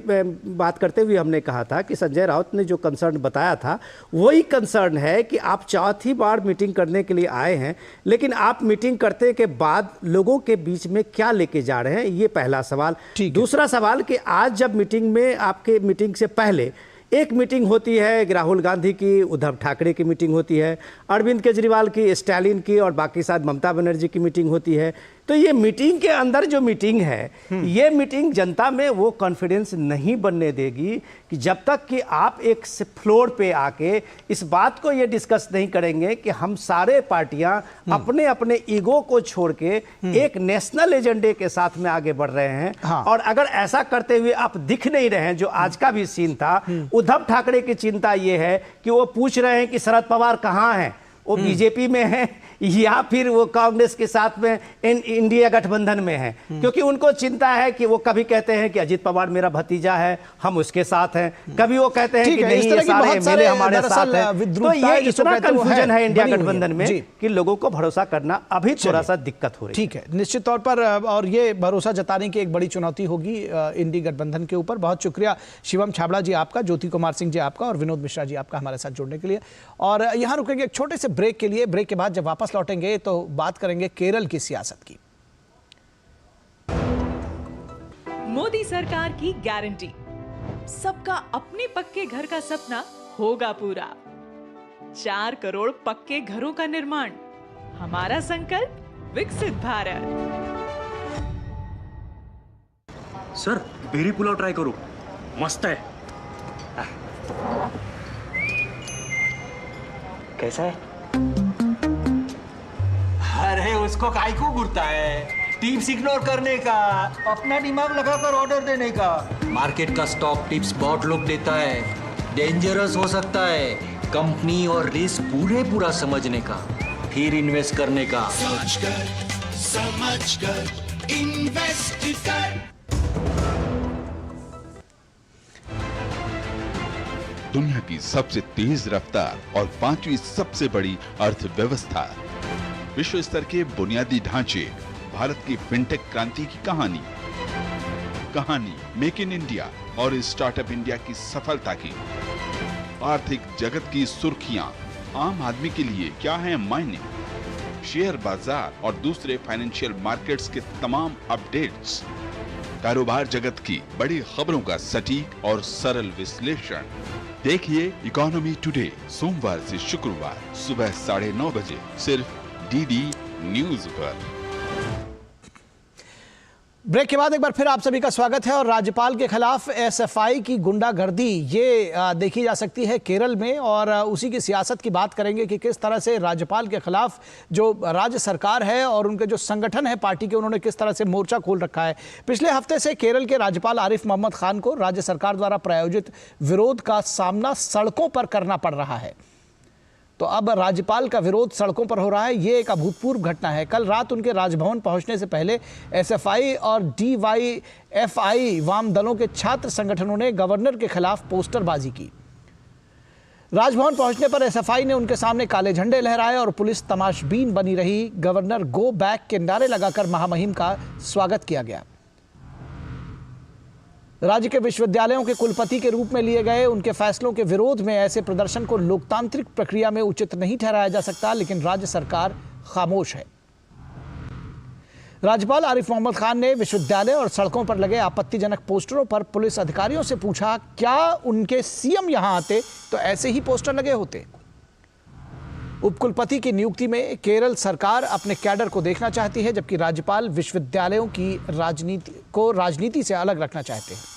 बात करते हुए हमने कहा था कि संजय राउत ने जो कंसर्न बताया था वही कंसर्न है कि आप चौथी बार मीटिंग करने के लिए आए हैं, लेकिन आप मीटिंग करते के बाद लोगों के बीच में क्या लेके जा रहे हैं, ये पहला सवाल। दूसरा सवाल कि आज जब मीटिंग में, आपके मीटिंग से पहले एक मीटिंग होती है, राहुल गांधी की, उद्धव ठाकरे की मीटिंग होती है, अरविंद केजरीवाल की, स्टालिन की और बाकी साथ ममता बनर्जी की मीटिंग होती है। तो ये मीटिंग के अंदर जो मीटिंग है, ये मीटिंग जनता में वो कॉन्फिडेंस नहीं बनने देगी कि जब तक कि आप एक फ्लोर पे आके इस बात को ये डिस्कस नहीं करेंगे कि हम सारे पार्टियां अपने अपने ईगो को छोड़ के एक नेशनल एजेंडे के साथ में आगे बढ़ रहे हैं। हाँ। और अगर ऐसा करते हुए आप दिख नहीं रहे हैं, जो आज का भी सीन था, उद्धव ठाकरे की चिंता ये है कि वो पूछ रहे हैं कि शरद पवार कहाँ हैं, वो बीजेपी में है या फिर वो कांग्रेस के साथ में इंडिया गठबंधन में है, क्योंकि उनको चिंता है कि वो कभी कहते हैं कि अजित पवार मेरा भतीजा है, हम उसके साथ हैं, कभी वो कहते हैं कि नहीं ये सारे मेले हमारे साथ हैं। तो ये इतना कंफ्यूजन है इंडिया गठबंधन में कि लोगों को भरोसा करना अभी थोड़ा सा दिक्कत हो रही है। ठीक है, निश्चित तौर पर, और ये भरोसा जताने की एक बड़ी चुनौती होगी इंडी गठबंधन के ऊपर। बहुत शुक्रिया शिवम छाबड़ा जी आपका, ज्योति कुमार सिंह जी आपका और विनोद मिश्रा जी आपका हमारे साथ जुड़ने के लिए। और यहाँ रुकेंगे एक छोटे से ब्रेक के लिए। ब्रेक के बाद जब वापस लौटेंगे तो बात करेंगे केरल की सियासत की। मोदी सरकार की गारंटी, सबका अपने पक्के घर का सपना होगा पूरा। 4 करोड़ पक्के घरों का निर्माण, हमारा संकल्प विकसित Bharat. Sir, berry pulao try करो, मस्त है। कैसा है? अरे उसको काहे को घूरता है? टिप्स इग्नोर करने का, अपना दिमाग लगाकर ऑर्डर देने का। मार्केट का स्टॉक टिप्स बहुत लोग देता है, डेंजरस हो सकता है। कंपनी और रिस्क पूरा समझने का, फिर इन्वेस्ट करने का। सोच कर समझ कर इन्वेस्ट कर। दुनिया की सबसे तेज रफ्तार और 5वीं सबसे बड़ी अर्थव्यवस्था, विश्व स्तर के बुनियादी ढांचे, भारत की फिनटेक क्रांति की कहानी मेक इन इंडिया और स्टार्टअप इंडिया की सफलता की। आर्थिक जगत की सुर्खियां, आम आदमी के लिए क्या है मायने, शेयर बाजार और दूसरे फाइनेंशियल मार्केट्स के तमाम अपडेट्स, कारोबार जगत की बड़ी खबरों का सटीक और सरल विश्लेषण। देखिए इकोनॉमी टुडे सोमवार से शुक्रवार सुबह 9:30 बजे सिर्फ डीडी न्यूज पर। ब्रेक के बाद एक बार फिर आप सभी का स्वागत है। और राज्यपाल के खिलाफ एसएफआई की गुंडागर्दी, ये देखी जा सकती है केरल में, और उसी की सियासत की बात करेंगे कि किस तरह से राज्यपाल के खिलाफ जो राज्य सरकार है और उनके जो संगठन है पार्टी के, उन्होंने किस तरह से मोर्चा खोल रखा है। पिछले हफ्ते से केरल के राज्यपाल आरिफ मोहम्मद खान को राज्य सरकार द्वारा प्रायोजित विरोध का सामना सड़कों पर करना पड़ रहा है। तो अब राज्यपाल का विरोध सड़कों पर हो रहा है। ये एक अभूतपूर्व घटना है। कल रात उनके राजभवन पहुंचने से पहले एसएफआई और डीवाईएफआई वाम दलों के छात्र संगठनों ने गवर्नर के खिलाफ पोस्टरबाजी की। राजभवन पहुंचने पर एसएफआई ने उनके सामने काले झंडे लहराए और पुलिस तमाशबीन बनी रही। गवर्नर गो बैक के नारे लगाकर महामहिम का स्वागत किया गया। राज्य के विश्वविद्यालयों के कुलपति के रूप में लिए गए उनके फैसलों के विरोध में ऐसे प्रदर्शन को लोकतांत्रिक प्रक्रिया में उचित नहीं ठहराया जा सकता, लेकिन राज्य सरकार खामोश है। राज्यपाल आरिफ मोहम्मद खान ने विश्वविद्यालय और सड़कों पर लगे आपत्तिजनक पोस्टरों पर पुलिस अधिकारियों से पूछा, क्या उनके सीएम यहां आते तो ऐसे ही पोस्टर लगे होते। उपकुलपति की नियुक्ति में केरल सरकार अपने कैडर को देखना चाहती है, जबकि राज्यपाल विश्वविद्यालयों की राजनीति से अलग रखना चाहते हैं।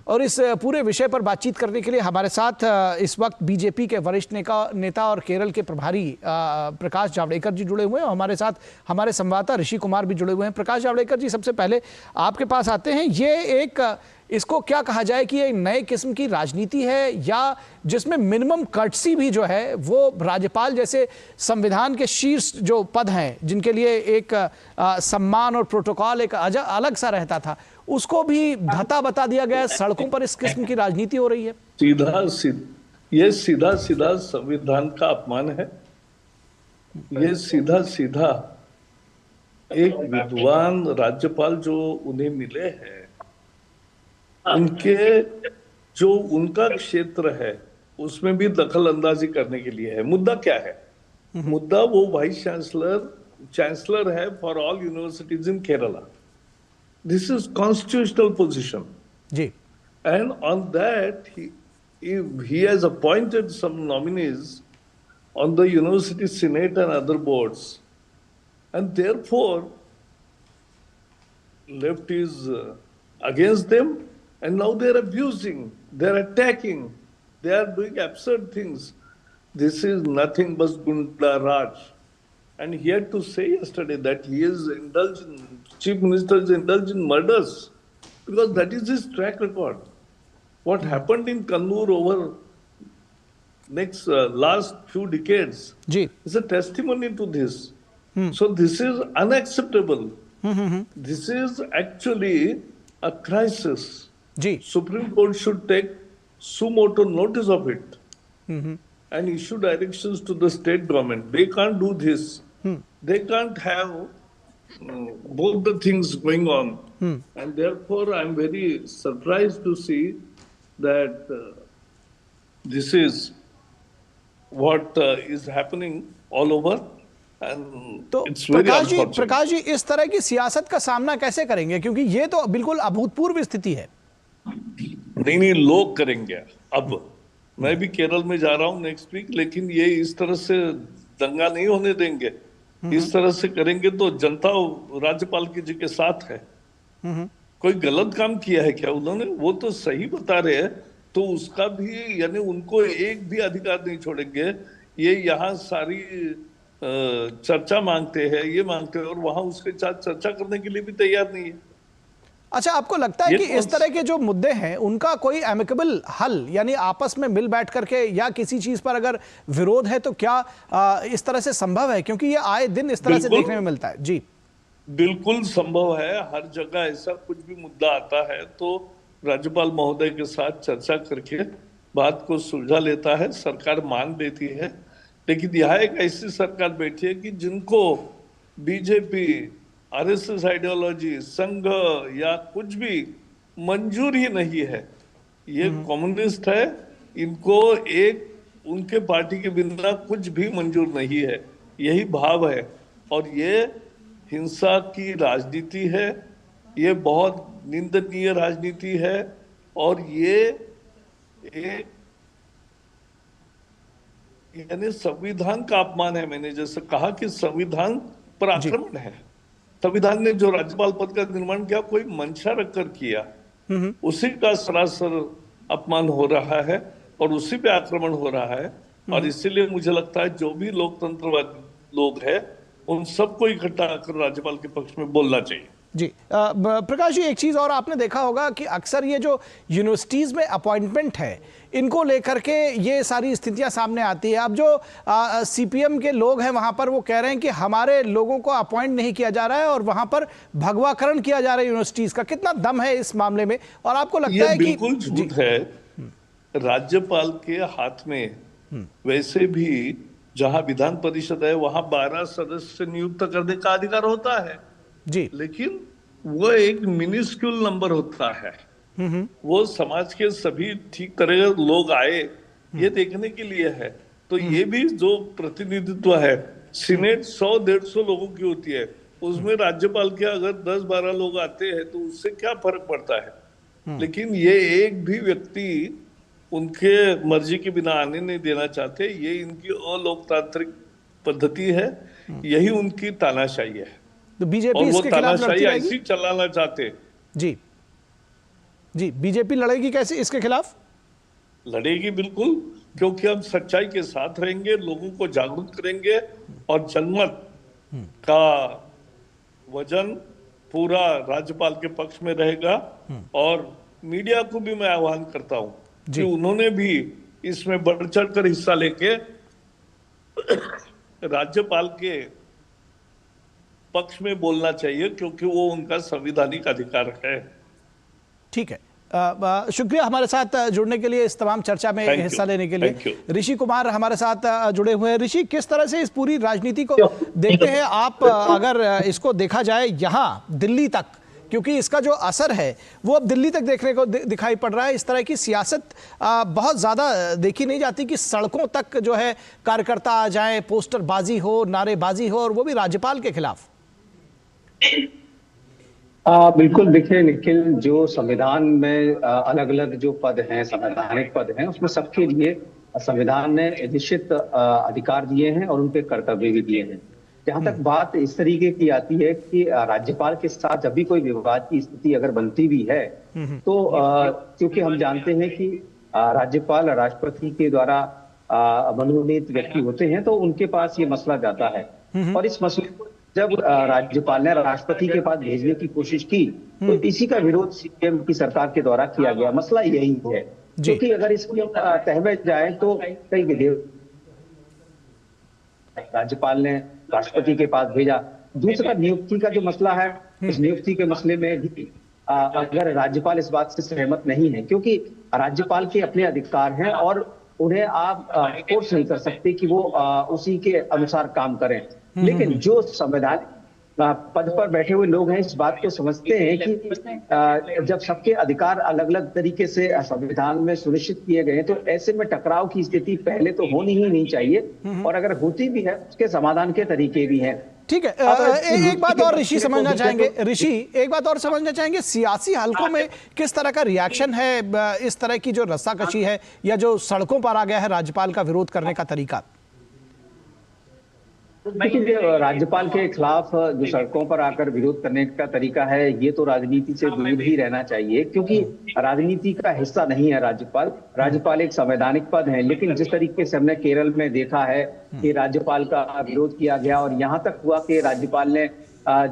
और इस पूरे विषय पर बातचीत करने के लिए हमारे साथ इस वक्त बीजेपी के वरिष्ठ नेता और केरल के प्रभारी प्रकाश जावड़ेकर जी जुड़े हुए हैं। हमारे साथ हमारे संवाददाता ऋषि कुमार भी जुड़े हुए हैं। प्रकाश जावड़ेकर जी, सबसे पहले आपके पास आते हैं। ये एक इसको क्या कहा जाए कि ये नए किस्म की राजनीति है, या जिसमें मिनिमम कर्टसी भी जो है वो राज्यपाल जैसे संविधान के शीर्ष जो पद हैं, जिनके लिए एक सम्मान और प्रोटोकॉल एक अलग सा रहता था, उसको भी धता बता दिया गया। सड़कों पर इस किस्म की राजनीति हो रही है। ये सीधा सीधा संविधान का अपमान है। ये सीधा सीधा एक विद्वान राज्यपाल जो उन्हें मिले हैं, उनके जो उनका क्षेत्र है उसमें भी दखल अंदाजी करने के लिए है। मुद्दा क्या है? मुद्दा वो वाइस चांसलर है for all universities in Kerala. This is constitutional position. जी. And on that, he has appointed some nominees on the university senate and other boards. And therefore, left is against them, and now they're abusing, they're attacking, they are doing absurd things. This is nothing but Gunda Raj. And he had to say yesterday that he is Chief Minister is indulged in murders, because that is his track record. What happened in Kannur over last few decades is a testimony to this. So this is unacceptable. This is actually a crisis. Supreme Court should take sumo notice of it and issue directions to the state government. They can't do this. They can't have both the things going on. And therefore, I'm very surprised to see that this is what is happening all over. And तो it's very unfortunate. Prakash ji, इस तरह की सियासत का सामना कैसे करेंगे? क्योंकि ये तो बिल्कुल अभूतपूर्व स्थिति है। नहीं, लोग करेंगे। अब मैं भी केरल में जा रहा हूँ नेक्स्ट वीक, लेकिन ये इस तरह से दंगा नहीं होने देंगे। इस तरह से करेंगे तो जनता राज्यपाल जी के साथ है। कोई गलत काम किया है क्या उन्होंने? वो तो सही बता रहे हैं, तो उसका भी, यानी उनको एक भी अधिकार नहीं छोड़ेंगे। ये यहाँ सारी चर्चा मांगते हैं, ये मांगते हैं, और वहां उसके साथ चर्चा करने के लिए भी तैयार नहीं है। अच्छा, आपको लगता है कि इस तरह के जो मुद्दे हैं उनका कोई एमिकेबल हल, यानी आपस में मिल बैठ करके, या किसी चीज पर अगर विरोध है तो क्या इस तरह से संभव है? क्योंकि ये आए दिन इस तरह से देखने में मिलता है। जी, बिल्कुल संभव है। हर जगह ऐसा कुछ भी मुद्दा आता है तो राज्यपाल महोदय के साथ चर्चा करके बात को सुलझा लेता है, सरकार मान लेती है। लेकिन यहाँ एक ऐसी सरकार बैठी है कि जिनको बीजेपी, आरएसएस आइडियोलॉजी, संघ या कुछ भी मंजूर ही नहीं है। ये कम्युनिस्ट है, इनको एक उनके पार्टी के बिना कुछ भी मंजूर नहीं है, यही भाव है। और ये हिंसा की राजनीति है, ये बहुत निंदनीय राजनीति है, और ये यानी संविधान का अपमान है। मैंने जैसे कहा कि संविधान पर आक्रमण है। संविधान ने जो राज्यपाल पद का निर्माण किया, कोई मंशा रखकर किया, उसी का सरासर अपमान हो रहा है और उसी पे आक्रमण हो रहा है। और इसीलिए मुझे लगता है जो भी लोकतंत्रवादी लोग हैं, उन सबको इकट्ठा कर राज्यपाल के पक्ष में बोलना चाहिए। जी, प्रकाश जी, एक चीज और आपने देखा होगा कि अक्सर ये जो यूनिवर्सिटीज में अपॉइंटमेंट है, इनको लेकर के ये सारी स्थितियां सामने आती है। अब जो सीपीएम के लोग हैं वहां पर, वो कह रहे हैं कि हमारे लोगों को अपॉइंट नहीं किया जा रहा है और वहां पर भगवाकरण किया जा रहा है यूनिवर्सिटीज का। कितना दम है इस मामले में? और आपको लगता है कि बिल्कुल झूठ है। राज्यपाल के हाथ में वैसे भी जहां विधान परिषद है वहां 12 सदस्य नियुक्त करने का अधिकार होता है जी, लेकिन वो एक मिनिस्क्यूल नंबर होता है। वो समाज के सभी ठीक तरह लोग आए ये देखने के लिए है। तो ये भी जो प्रतिनिधित्व है सीनेट 100-150 लोगों की होती है, उसमें राज्यपाल के अगर 10-12 लोग आते हैं तो उससे क्या फर्क पड़ता है। लेकिन ये एक भी व्यक्ति उनके मर्जी के बिना आने नहीं देना चाहते। ये इनकी अलोकतांत्रिक पद्धति है, यही उनकी तानाशाही है। तो बीजेपी और वो इसके खिलाफ लड़ती तानाशाही रहेगी? ऐसी चलाना चाहते। जी जी, बीजेपी लड़ेगी कैसे इसके खिलाफ? लड़ेगी बिल्कुल, क्योंकि हम सच्चाई के साथ रहेंगे, लोगों को जागरूक करेंगे और जनमत का वजन पूरा राज्यपाल के पक्ष में रहेगा। और मीडिया को भी मैं आह्वान करता हूं कि उन्होंने भी इसमें बढ़ चढ़ कर हिस्सा लेके राज्यपाल के पक्ष में बोलना चाहिए, क्योंकि वो उनका संवैधानिक अधिकार है। ठीक है, शुक्रिया हमारे साथ जुड़ने के लिए, इस तमाम चर्चा में हिस्सा लेने के लिए। ऋषि कुमार हमारे साथ जुड़े हुए हैं। ऋषि, किस तरह से इस पूरी राजनीति को देखते हैं आप? अगर इसको देखा जाए यहाँ दिल्ली तक, क्योंकि इसका जो असर है वो अब दिल्ली तक देखने को दिखाई पड़ रहा है। इस तरह की सियासत बहुत ज़्यादा देखी नहीं जाती कि सड़कों तक जो है कार्यकर्ता आ जाएं, पोस्टरबाजी हो, नारेबाजी हो, और वो भी राज्यपाल के खिलाफ। बिल्कुल, देखिए निखिल, जो संविधान में अलग अलग जो पद हैं, संवैधानिक पद हैं, उसमें सबके लिए संविधान ने निश्चित अधिकार दिए हैं और उनके कर्तव्य भी दिए हैं। जहां तक बात इस तरीके की आती है कि राज्यपाल के साथ जब भी कोई विवाद की स्थिति अगर बनती भी है तो क्योंकि हम जानते हैं कि राज्यपाल राष्ट्रपति के द्वारा मनोनीत व्यक्ति होते हैं, तो उनके पास ये मसला जाता है। और इस मसले को जब राज्यपाल ने राष्ट्रपति के पास भेजने की कोशिश की तो इसी का विरोध सीएम की सरकार के द्वारा किया गया। मसला यही है, क्योंकि अगर इसकी तह में जाए तो कई विधेयक राज्यपाल ने राष्ट्रपति के पास भेजा। दूसरा, नियुक्ति का जो मसला है, इस नियुक्ति के मसले में भी अगर राज्यपाल इस बात से सहमत नहीं है, क्योंकि राज्यपाल के अपने अधिकार हैं और उन्हें आप फोर्स नहीं कर सकते कि वो उसी के अनुसार काम करें। लेकिन जो संविधान पद पर बैठे हुए लोग हैं इस बात को समझते हैं कि जब सबके अधिकार अलग अलग तरीके से संविधान में सुनिश्चित किए गए हैं, तो ऐसे में टकराव की स्थिति पहले तो होनी ही नहीं चाहिए, और अगर होती भी है उसके समाधान के तरीके भी हैं। ठीक है, एक बात और ऋषि समझना चाहेंगे, एक बात और समझना चाहेंगे, सियासी हलकों में किस तरह का रिएक्शन है इस तरह की जो रस्साकशी है या जो सड़कों पर आ गया है राज्यपाल का विरोध करने का तरीका? देखिए, राज्यपाल के खिलाफ जो सड़कों पर आकर विरोध करने का तरीका है, ये तो राजनीति से दूर ही रहना चाहिए, क्योंकि राजनीति का हिस्सा नहीं है राज्यपाल। राज्यपाल एक संवैधानिक पद है। लेकिन जिस तरीके से हमने केरल में देखा है कि राज्यपाल का विरोध किया गया और यहाँ तक हुआ कि राज्यपाल ने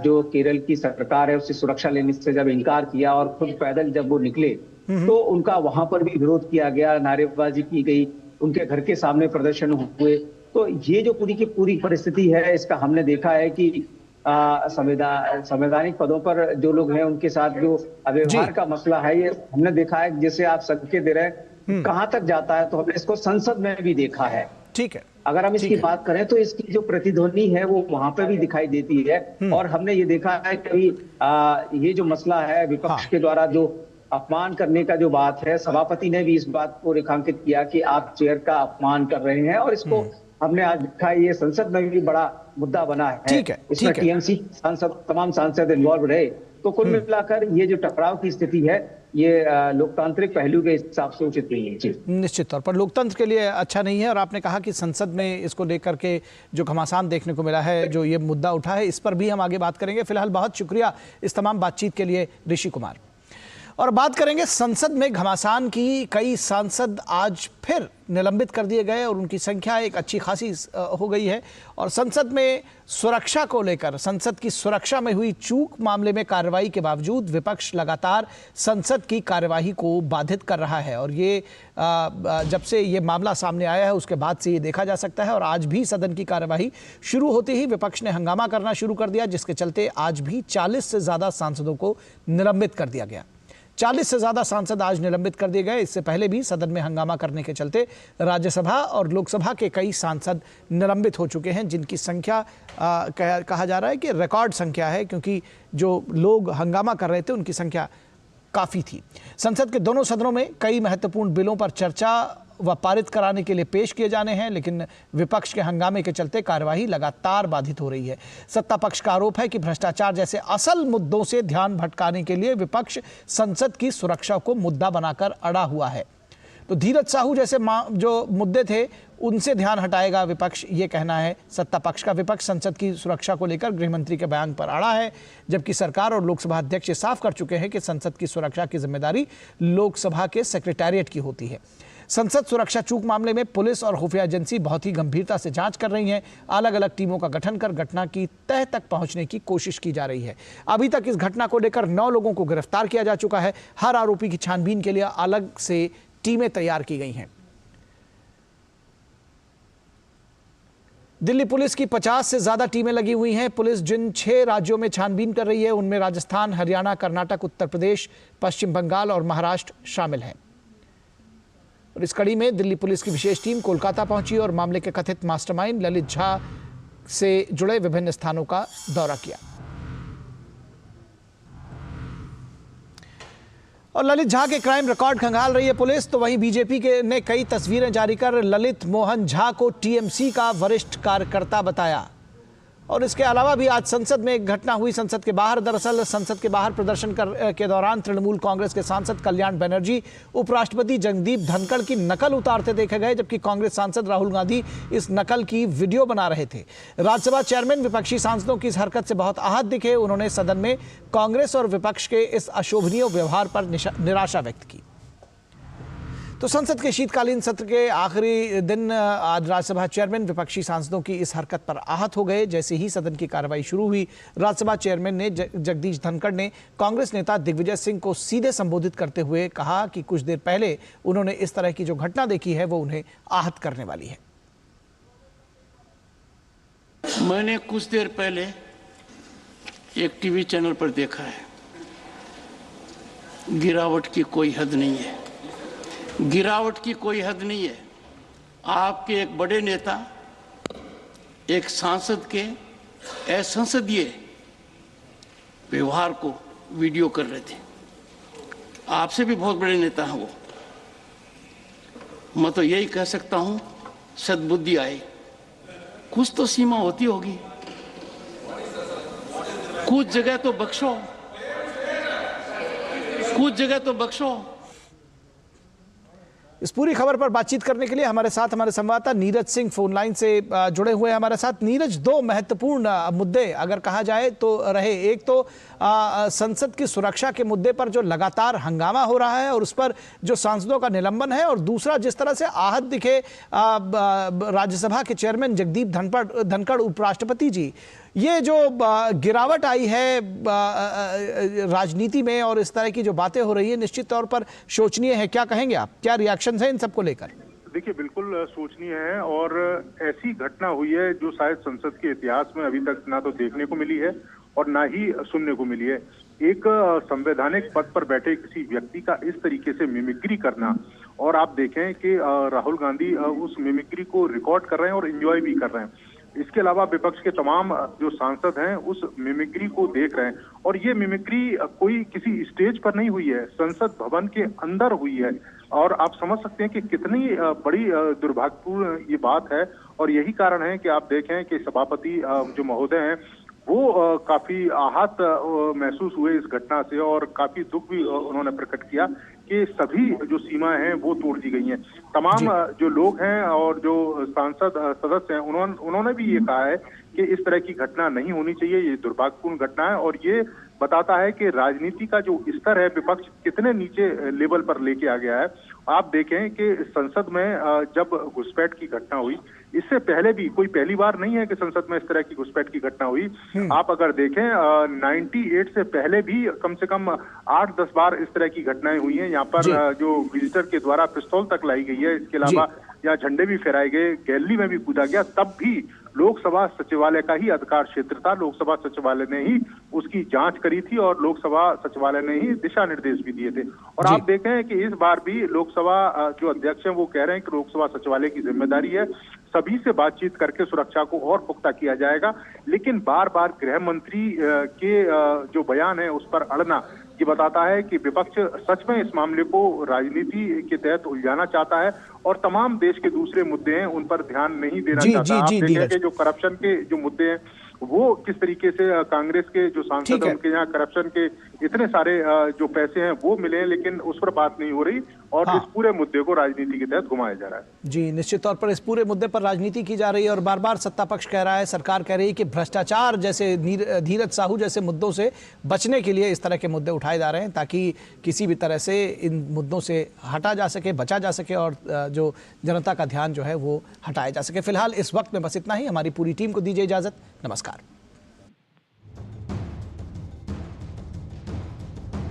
जो केरल की सरकार है उससे सुरक्षा लेने से जब इनकार किया और खुद पैदल जब वो निकले तो उनका वहां पर भी विरोध किया गया, नारेबाजी की गई, उनके घर के सामने प्रदर्शन हुए। तो ये जो पूरी की पूरी परिस्थिति है, इसका हमने देखा है कि संवैधानिक पदों पर जो लोग हैं उनके साथ जो व्यवहार का मसला है, ये हमने देखा है। जैसे आप संकेत दे रहे हैं कहां तक जाता है, तो हमने इसको संसद में भी देखा है। ठीक है, अगर हम इसकी बात करें तो इसकी जो प्रतिध्वनि है वो वहां पे भी दिखाई देती है। और हमने ये देखा है कि ये जो मसला है विपक्ष के द्वारा जो अपमान करने का जो बात है, सभापति ने भी इस बात को रेखांकित किया कि आप चेयर का अपमान कर रहे हैं, और इसको हमने आज देखा ये संसद में भी बड़ा मुद्दा बना है। ठीक है, इसमें टीएमसी सांसद, तमाम सांसद इन्वॉल्व रहे। तो कुल मिलाकर ये जो टकराव की स्थिति है ये लोकतांत्रिक पहलू के हिसाब से उचित नहीं है। निश्चित तौर पर लोकतंत्र के लिए अच्छा नहीं है। और आपने कहा कि संसद में इसको लेकर के जो घमासान देखने को मिला है, जो ये मुद्दा उठा है, इस पर भी हम आगे बात करेंगे। फिलहाल बहुत शुक्रिया इस तमाम बातचीत के लिए ऋषि कुमार। और बात करेंगे संसद में घमासान की। कई सांसद आज फिर निलंबित कर दिए गए और उनकी संख्या एक अच्छी खासी हो गई है। और संसद में सुरक्षा को लेकर, संसद की सुरक्षा में हुई चूक मामले में कार्रवाई के बावजूद विपक्ष लगातार संसद की कार्यवाही को बाधित कर रहा है। और ये जब से ये मामला सामने आया है उसके बाद से ये देखा जा सकता है। और आज भी सदन की कार्यवाही शुरू होते ही विपक्ष ने हंगामा करना शुरू कर दिया, जिसके चलते आज भी 40 से ज़्यादा सांसदों को निलंबित कर दिया गया। 40 से ज़्यादा सांसद आज निलंबित कर दिए गए। इससे पहले भी सदन में हंगामा करने के चलते राज्यसभा और लोकसभा के कई सांसद निलंबित हो चुके हैं, जिनकी संख्या कहा जा रहा है कि रिकॉर्ड संख्या है, क्योंकि जो लोग हंगामा कर रहे थे उनकी संख्या काफ़ी थी। संसद के दोनों सदनों में कई महत्वपूर्ण बिलों पर चर्चा व पारित कराने के लिए पेश किए जाने हैं, लेकिन विपक्ष के हंगामे के चलते कार्यवाही लगातार बाधित हो रही है। सत्ता पक्ष का आरोप है कि भ्रष्टाचार जैसे असल मुद्दों से ध्यान भटकाने के लिए विपक्ष संसद की सुरक्षा को मुद्दा बनाकर अड़ा हुआ है। तो धीरज साहू जैसे जो मुद्दे थे उनसे ध्यान हटाएगा विपक्ष, ये कहना है सत्ता पक्ष का। विपक्ष संसद की सुरक्षा को लेकर गृह मंत्री के बयान पर अड़ा है, जबकि सरकार और लोकसभा अध्यक्ष साफ कर चुके हैं कि संसद की सुरक्षा की जिम्मेदारी लोकसभा के सेक्रेटेरिएट की होती है। संसद सुरक्षा चूक मामले में पुलिस और खुफिया एजेंसी बहुत ही गंभीरता से जांच कर रही हैं। अलग अलग टीमों का गठन कर घटना की तह तक पहुंचने की कोशिश की जा रही है। अभी तक इस घटना को लेकर 9 लोगों को गिरफ्तार किया जा चुका है। हर आरोपी की छानबीन के लिए अलग से टीमें तैयार की गई हैं। दिल्ली पुलिस की 50 से ज्यादा टीमें लगी हुई हैं। पुलिस जिन 6 राज्यों में छानबीन कर रही है उनमें राजस्थान, हरियाणा, कर्नाटक, उत्तर प्रदेश, पश्चिम बंगाल और महाराष्ट्र शामिल हैं। और इस कड़ी में दिल्ली पुलिस की विशेष टीम कोलकाता पहुंची और मामले के कथित मास्टरमाइंड ललित झा से जुड़े विभिन्न स्थानों का दौरा किया। और ललित झा के क्राइम रिकॉर्ड खंगाल रही है पुलिस, तो वहीं बीजेपी ने कई तस्वीरें जारी कर ललित मोहन झा को टीएमसी का वरिष्ठ कार्यकर्ता बताया। और इसके अलावा भी आज संसद में एक घटना हुई संसद के बाहर। दरअसल संसद के बाहर प्रदर्शन के दौरान तृणमूल कांग्रेस के सांसद कल्याण बनर्जी उपराष्ट्रपति जगदीप धनखड़ की नकल उतारते देखे गए, जबकि कांग्रेस सांसद राहुल गांधी इस नकल की वीडियो बना रहे थे। राज्यसभा चेयरमैन विपक्षी सांसदों की इस हरकत से बहुत आहत दिखे। उन्होंने सदन में कांग्रेस और विपक्ष के इस अशोभनीय व्यवहार पर निराशा व्यक्त की। तो संसद के शीतकालीन सत्र के आखिरी दिन आज राज्यसभा चेयरमैन विपक्षी सांसदों की इस हरकत पर आहत हो गए। जैसे ही सदन की कार्रवाई शुरू हुई, राज्यसभा चेयरमैन ने जगदीश धनखड़ ने कांग्रेस नेता दिग्विजय सिंह को सीधे संबोधित करते हुए कहा कि कुछ देर पहले उन्होंने इस तरह की जो घटना देखी है वो उन्हें आहत करने वाली है। मैंने कुछ देर पहले एक टीवी चैनल पर देखा है, गिरावट की कोई हद नहीं है, गिरावट की कोई हद नहीं है। आपके एक बड़े नेता एक सांसद के असंसदीय व्यवहार को वीडियो कर रहे थे। आपसे भी बहुत बड़े नेता हैं वो। मैं तो यही कह सकता हूं, सद्बुद्धि आए, कुछ तो सीमा होती होगी, कुछ जगह तो बख्शो, कुछ जगह तो बख्शो। इस पूरी खबर पर बातचीत करने के लिए हमारे साथ हमारे संवाददाता नीरज सिंह फोन लाइन से जुड़े हुए हैं हमारे साथ। नीरज, 2 महत्वपूर्ण मुद्दे अगर कहा जाए तो रहे। एक तो संसद की सुरक्षा के मुद्दे पर जो लगातार हंगामा हो रहा है और उस पर जो सांसदों का निलंबन है, और दूसरा जिस तरह से आहत दिखे राज्यसभा के चेयरमैन जगदीप धनखड़ उपराष्ट्रपति जी, ये जो गिरावट आई है राजनीति में और इस तरह की जो बातें हो रही है निश्चित तौर पर शोचनीय है। क्या कहेंगे आप, क्या रिएक्शन है इन सबको लेकर? देखिए, बिल्कुल शोचनीय है और ऐसी घटना हुई है जो शायद संसद के इतिहास में अभी तक ना तो देखने को मिली है और ना ही सुनने को मिली है। एक संवैधानिक पद पर बैठे किसी व्यक्ति का इस तरीके से मिमिक्री करना, और आप देखें कि राहुल गांधी उस मिमिक्री को रिकॉर्ड कर रहे हैं और एंजॉय भी कर रहे हैं। इसके अलावा विपक्ष के तमाम जो सांसद हैं उस मिमिक्री को देख रहे हैं, और ये मिमिक्री कोई किसी स्टेज पर नहीं हुई है, संसद भवन के अंदर हुई है। और आप समझ सकते हैं कि कितनी बड़ी दुर्भाग्यपूर्ण ये बात है। और यही कारण है कि आप देखें कि सभापति जो महोदय हैं वो काफी आहत महसूस हुए इस घटना से, और काफी दुख भी उन्होंने प्रकट किया कि सभी जो सीमाएं हैं वो तोड़ दी गई हैं। तमाम जो लोग हैं और जो सांसद सदस्य हैं उन्होंने भी ये कहा है कि इस तरह की घटना नहीं होनी चाहिए, ये दुर्भाग्यपूर्ण घटना है। और ये बताता है कि राजनीति का जो स्तर है विपक्ष कितने नीचे लेवल पर लेके आ गया है। आप देखें कि संसद में जब घुसपैठ की घटना हुई, इससे पहले भी कोई पहली बार नहीं है कि संसद में इस तरह की घुसपैठ की घटना हुई। आप अगर देखें 98 से पहले भी कम से कम 8-10 बार इस तरह की घटनाएं हुई हैं। यहाँ पर जो विजिटर के द्वारा पिस्तौल तक लाई गई है, इसके अलावा यहाँ झंडे भी फहराए गए, गैलरी में भी कूदा गया, तब भी लोकसभा सचिवालय का ही अधिकार क्षेत्र था। लोकसभा सचिवालय ने ही उसकी जांच करी थी और लोकसभा सचिवालय ने ही दिशा निर्देश भी दिए थे। और आप देखें कि इस बार भी लोकसभा जो अध्यक्ष हैं वो कह रहे हैं कि लोकसभा सचिवालय की जिम्मेदारी है, सभी से बातचीत करके सुरक्षा को और पुख्ता किया जाएगा। लेकिन बार बार गृह मंत्री के जो बयान है उस पर अड़ना, ये बताता है कि विपक्ष सच में इस मामले को राजनीति के तहत उलझाना चाहता है और तमाम देश के दूसरे मुद्दे हैं उन पर ध्यान नहीं देना चाहता। आप देखें कि जो करप्शन के जो मुद्दे हैं वो किस तरीके से कांग्रेस के जो सांसद हैं उनके यहाँ करप्शन के इतने सारे जो पैसे हैं वो मिले हैं, लेकिन उस पर बात नहीं हो रही और इस पूरे मुद्दे को राजनीति के तहत घुमाया जा रहा है। जी, निश्चित तौर पर इस पूरे मुद्दे पर राजनीति की जा रही है और बार बार सत्ता पक्ष कह रहा है, सरकार कह रही है कि भ्रष्टाचार जैसे, धीरज साहू जैसे मुद्दों से बचने के लिए इस तरह के मुद्दे उठाए जा रहे हैं ताकि किसी भी तरह से इन मुद्दों से हटा जा सके, बचा जा सके और जो जनता का ध्यान जो है वो हटाया जा सके। फिलहाल इस वक्त में बस इतना ही। हमारी पूरी टीम को दीजिए इजाजत। नमस्कार।